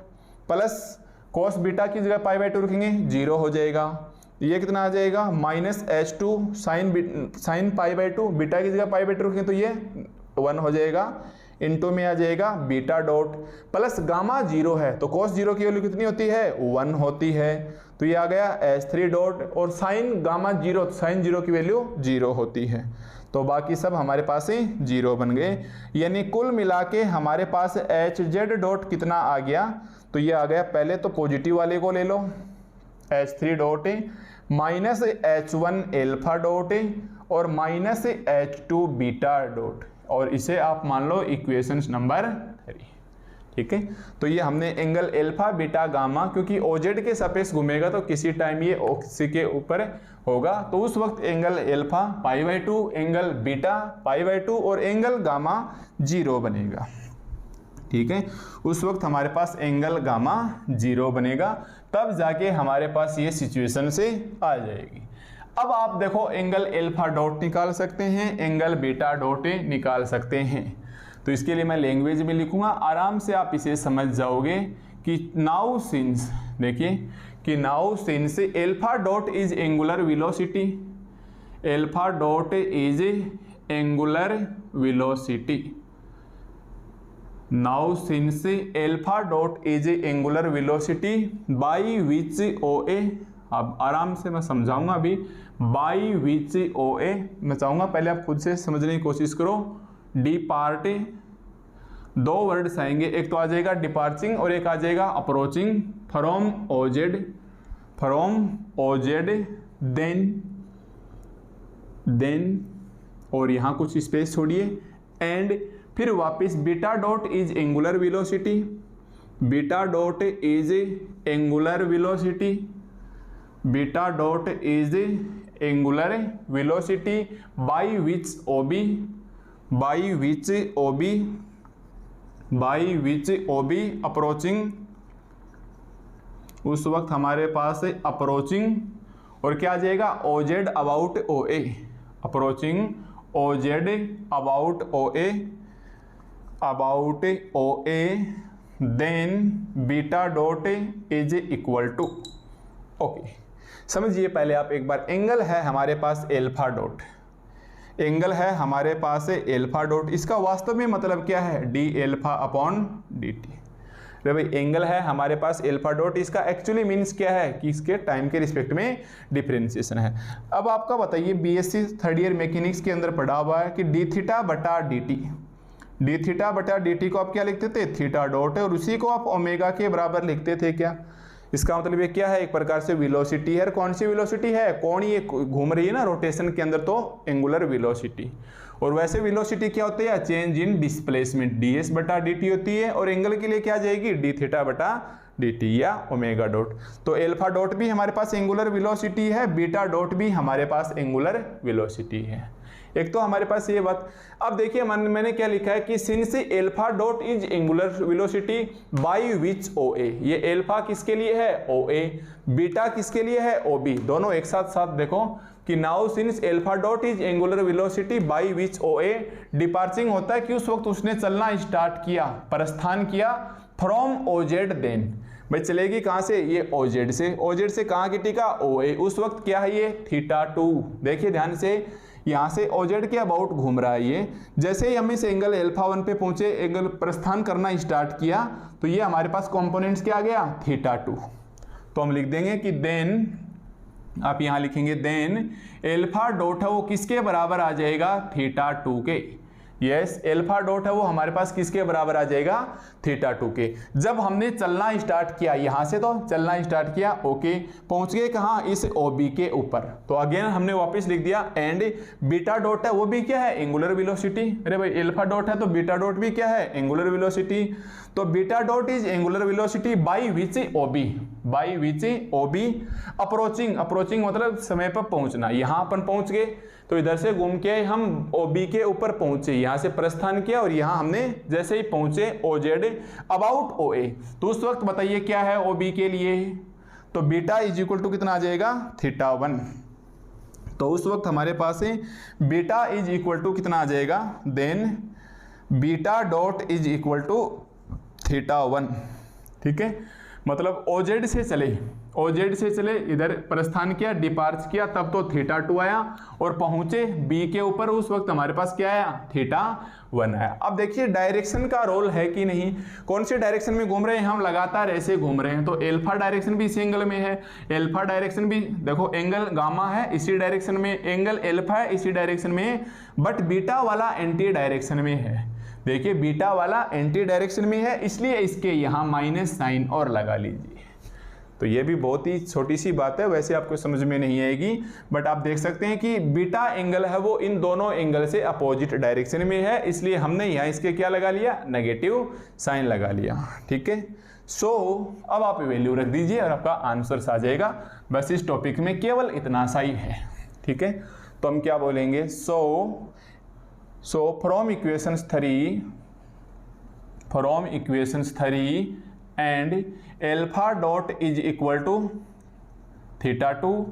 plus cos beta की जगह π/2 रखेंगे 0 हो जाएगा, ये कितना आ जाएगा, माइनस H2 साइन π/2, बीटा की जगह π/2 रखेंगे तो ये 1 हो जाएगा, इनटू में आ जाएगा बीटा डॉट, प्लस गामा 0 है तो cos 0 की वैल्यू कितनी होती है, 1 होती है, तो ये आ गया H3 डॉट, और साइन गामा 0, साइन 0 की वैल्यू 0 होती है, तो बाकी सब हमारे पास ही 0 बन गए। यानी कुल मिला के हमारे पास HZ डॉट कितना आ गया, तो ये आ गया, पहले तो पॉजिटिव वाले को ले लो H3 dot minus H1 alpha dot और माइनस H2 बीटा डॉट, और इसे आप मान लो इक्वेशन नंबर 3, ठीक है। तो ये हमने एंगल अल्फा बीटा गामा, क्योंकि OZ के सापेक्ष घूमेगा तो किसी टाइम ये OC के ऊपर होगा, तो उस वक्त एंगल अल्फा π/2, एंगल बीटा π/2 और एंगल गामा 0 बनेगा, ठीक है। उस वक्त हमारे पास एंगल गामा 0 बनेगा, तब जाके हमारे पास ये सिचुएशन से आ जाएगी। अब आप देखो एंगल अल्फा डॉट निकाल सकते हैं, एंगल बीटा डॉट निकाल सकते हैं, तो इसके लिए मैं लैंग्वेज में लिखूंगा, आराम से आप इसे समझ जाओगे कि नाउ सिंस, देखिए कि now since alpha dot is angular velocity, alpha dot is angular velocity, now since alpha dot is angular velocity by which OA, अब आराम से मैं समझाऊंगा अभी, बाई विच OA मैं चाहूंगा पहले आप खुद से समझने की कोशिश करो। डिपार्ट, 2 वर्ड्स आएंगे, एक तो आ जाएगा डिपार्चिंग और एक आ जाएगा अप्रोचिंग, फ्रॉम OZ देन और यहाँ कुछ स्पेस छोड़िए, एंड फिर वापस beta dot is angular velocity, beta dot is angular velocity, beta dot is angular velocity by which OB approaching, उस वक्त हमारे पास अप्रोचिंग और क्या आ जाएगा, OZ about OA, approaching OZ about OA then beta dot is equal to, okay. समझिए पहले आप एक बार, एंगल है हमारे पास अल्फा डॉट, एंगल है हमारे पास अल्फा डॉट, इसका वास्तव में मतलब क्या है, d अल्फा अपॉन dt। अरे भाई एंगल है हमारे पास अल्फा डॉट, इसका एक्चुअली मीन्स क्या है कि इसके टाइम के रिस्पेक्ट में डिफरेंशिएशन है। अब आपका बताइए BSc 3rd ईयर मैकेनिक्स के अंदर पढ़ा हुआ है कि d थीटा बटा dt को आप क्या लिखते थे, थीटा डॉट है, और उसी को आप ओमेगा के बराबर लिखते थे क्या। इसका मतलब ये क्या है, एक प्रकार से वेलोसिटी है, कौन सी वेलोसिटी है, कौन ये घूम रही है ना रोटेशन के अंदर, तो एंगुलर वेलोसिटी। और वैसे वेलोसिटी क्या होती है, चेंज इन डिस्प्लेसमेंट, ds बटा dt होती है, और एंगल के लिए क्या जाएगी, d थीटा बटा dt या ओमेगा डॉट। तो अल्फा डॉट भी हमारे पास एंगुलर वेलोसिटी है, बीटा डॉट भी हमारे पास एंगुलर वेलोसिटी है। एक तो हमारे पास ये बात। अब देखिए मैंने क्या लिखा है कि since alpha dot is angular velocity by which OA, ये अल्फा किसके लिए है OA, बीटा किसके लिए है OB, दोनों एक साथ साथ देखो कि now since alpha dot is angular velocity by which OA, डिपार्चिंग होता है कि उस वक्त उसने चलना स्टार्ट किया, प्रस्थान किया फ्रॉम OZ, देन भाई चलेगी कहां से, ये OZ से, OZ से कहां की टिका OA, उस वक्त क्या है ये θ2। देखिए ध्यान से, यहाँ से OZ के अबाउट घूम रहा है ये। जैसे ही हम इस एंगल α1 पे पहुंचे, एंगल प्रस्थान करना स्टार्ट किया, तो ये हमारे पास कंपोनेंट्स क्या आ गया θ2। तो हम लिख देंगे कि देन, आप यहाँ लिखेंगे देन अल्फा डॉट है वो किसके बराबर आ जाएगा, θ2 के। यस, अल्फा डॉट है वो हमारे पास किसके बराबर आ जाएगा, θ2 के। जब हमने चलना स्टार्ट किया यहाँ से, तो चलना स्टार्ट किया, ओके, पहुंच गए कहाँ, इस OB के ऊपर। तो अगेन हमने वापस लिख दिया एंड बीटा डॉट है वो भी क्या है, एंगुलर वेलोसिटी। अरे भाई अल्फा डॉट है तो बीटा डॉट भी क्या है, एंगुलर वेलोसिटी। तो beta dot is angular velocity by which OB, by which OB approaching, approaching मतलब समय पर पहुंचना। यहाँ अपन पहुंच गए, तो इधर से घूम के हम OB के ऊपर पहुंचे, यहाँ से प्रस्थान किया और यहाँ हमने जैसे ही पहुंचे OZ अबाउट OA, तो उस वक्त बताइए क्या है OB के लिए, तो बीटा इज इक्वल टू कितना आ जाएगा, θ1। तो उस वक्त हमारे पास है बीटा इज इक्वल टू कितना आ जाएगा, then beta dot is equal to θ1। ठीक है, मतलब OZ से चले, OZ से चले, इधर प्रस्थान किया, डिपार्च किया, तब तो θ2 आया और पहुंचे B के ऊपर, उस वक्त हमारे पास क्या आया, θ1 आया। अब देखिए डायरेक्शन का रोल है कि नहीं, कौन सी डायरेक्शन में घूम रहे हैं हम, लगातार ऐसे घूम रहे हैं। तो अल्फा डायरेक्शन भी इसी एंगल में है, अल्फा डायरेक्शन भी देखो एंगल गामा है इसी डायरेक्शन में, एंगल अल्फा है इसी डायरेक्शन में, बट बीटा वाला एंटी डायरेक्शन में है। देखिए बीटा वाला एंटी डायरेक्शन में है, इसलिए इसके यहाँ माइनस साइन और लगा लीजिए। तो ये भी बहुत ही छोटी सी बात है, वैसे आपको समझ में नहीं आएगी, बट आप देख सकते हैं कि बीटा एंगल है वो इन दोनों एंगल से अपोजिट डायरेक्शन में है, इसलिए हमने यहाँ इसके क्या लगा लिया, नेगेटिव साइन लगा लिया। ठीक है, सो अब आप वैल्यू रख दीजिए और आपका आंसर आ जाएगा। बस इस टॉपिक में केवल इतना सा ही है। ठीक है, तो हम क्या बोलेंगे, so from equations 3 and alpha dot is equal to θ2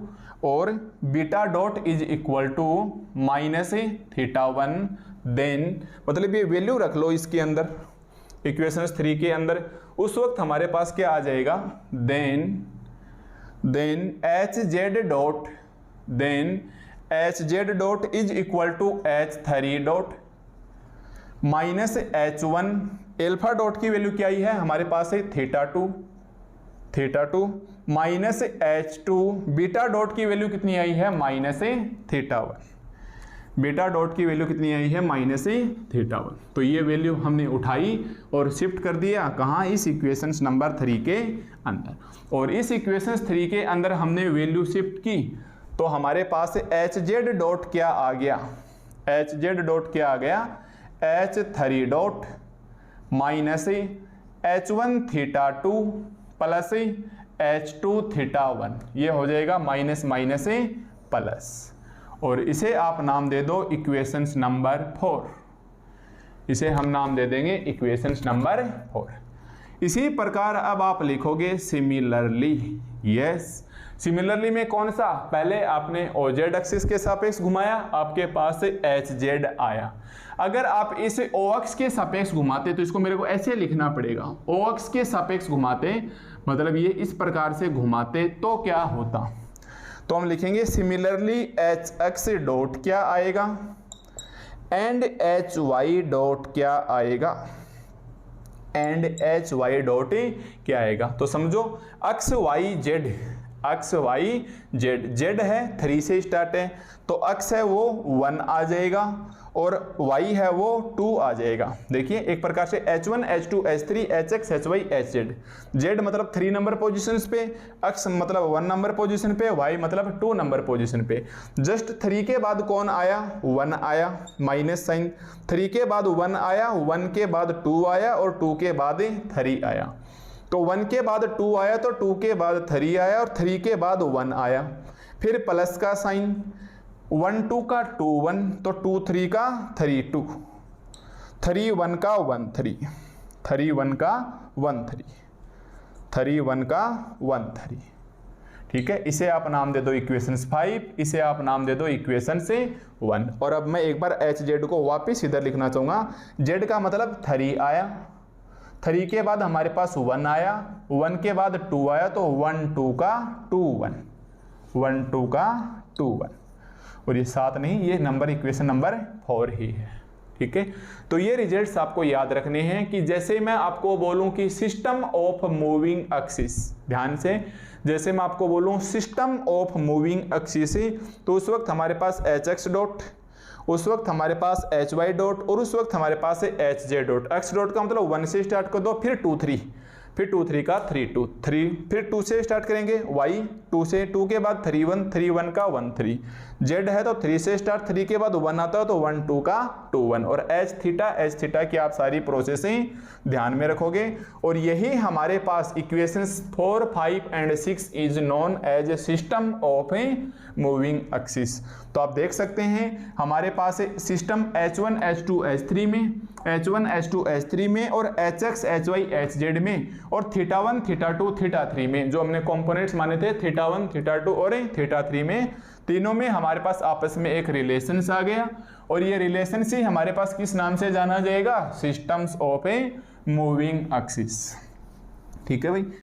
और beta dot is equal to minus θ1, then मतलब ये वैल्यू रख लो इसके अंदर, इक्वेशंस 3 के अंदर। उस वक्त हमारे पास क्या आ जाएगा, then HZ dot is equal to H3 dot minus H1, alpha dot की वैल्यू क्या आई है हमारे पास है θ2 माइनस H2, बीटा डॉट की वैल्यू कितनी आई है, माइनस θ1, बीटा डॉट की वैल्यू कितनी आई है, माइनस θ1। तो ये वैल्यू हमने उठाई और शिफ्ट कर दिया कहाँ, इस इक्वेशंस नंबर 3 के अंदर। और इस इक्वेशंस 3 के अंदर हमने वैल्यू शिफ्ट की, तो हमारे पास HZ डॉट क्या आ गया, HZ डॉट क्या आ गया, H3 dot minus H1 θ2 plus H2 θ1, ये हो जाएगा माइनस माइनस प्लस, और इसे आप नाम दे दो इक्वेशंस नंबर 4। इसे हम नाम दे देंगे इक्वेशंस नंबर 4। इसी प्रकार अब आप लिखोगे सिमिलरली। यस, सिमिलरली में कौन सा, पहले आपने OZ एक्सिस के सापेक्ष घुमाया, आपके पास HZ आया। अगर आप इसे O अक्ष के सापेक्ष घुमाते, तो इसको मेरे को ऐसे लिखना पड़ेगा, O अक्ष के सापेक्ष घुमाते मतलब ये इस प्रकार से घुमाते तो क्या होता, तो हम लिखेंगे सिमिलरली HX डॉट क्या आएगा एंड HY डॉट क्या आएगा, एंड HY डॉट क्या आएगा। तो समझो अक्ष y z है 3 से स्टार्ट है, तो अक्ष है वो 1 आ जाएगा और y है वो 2 आ जाएगा। देखिए एक प्रकार से H1 H2 H3 HX HY HZ, z मतलब 3 नंबर पोजीशंस पे, अक्ष मतलब 1 नंबर पोजीशन पे, y मतलब 2 नंबर पोजीशन पे। जस्ट 3 के बाद कौन आया, 1 आया, माइनस साइन, 3 के बाद 1 आया, 1 के बाद 2 आया और 2 के बाद 3 आया। तो 1 के बाद 2 आया तो 2 के बाद 3 आया और 3 के बाद 1 आया, फिर प्लस का साइन, 1 2 का 2 1 तो 2 3 का 3 2, 3 1 का 1 3, 3 1 का 1 3, 3 1 का 1 3। ठीक है, इसे आप नाम दे दो इक्वेशन 5, इसे आप नाम दे दो इक्वेशन से 1। और अब मैं एक बार एच जेड को वापस इधर लिखना चाहूँगा। जेड का मतलब 3 आया, 3 के बाद हमारे पास 1 आया, 1 के बाद 2 आया तो 1 2 का 2 1, 1 2 का 2 1, और ये 7 नहीं, ये नंबर इक्वेशन नंबर 4 ही है। ठीक है, तो ये रिजल्ट्स आपको याद रखने हैं कि जैसे मैं आपको बोलूं कि सिस्टम ऑफ मूविंग एक्सिस, ध्यान से, जैसे मैं आपको बोलूं सिस्टम ऑफ मूविंग एक्सिस, तो उस वक्त हमारे पास एच एक्स डॉट, उस वक्त हमारे पास एच वाई डॉट, और उस वक्त हमारे पास है H J dot. X dot का मतलब 1 से स्टार्ट कर दो, फिर 2 3, फिर 2 3 का 3 2 3, फिर 2 से स्टार्ट करेंगे वाई, 2 से, 2 के बाद 3 1, 3 1 का 1 3, जेड है तो 3 से स्टार्ट, 3 के बाद 1 आता है तो 1 2 का 2 1, और एच थीटा की आप सारी प्रोसेसिंग ध्यान में रखोगे। और यही हमारे पास equations 4 5 and 6 is known as a system of a moving axis. तो आप देख सकते हैं हमारे पास सिस्टम H1 H2 H3 में, H1 H2 H3 में, और HX HY HZ में, और θ1 θ2 θ3 में, जो हमने कंपोनेंट्स माने थे θ1 θ2 और θ3 में, तीनों में हमारे पास आपस में एक रिलेशंस आ गया। और ये रिलेशंस ही हमारे पास किस नाम से जाना जाएगा? Systems of a moving axis. ठीक है भाई।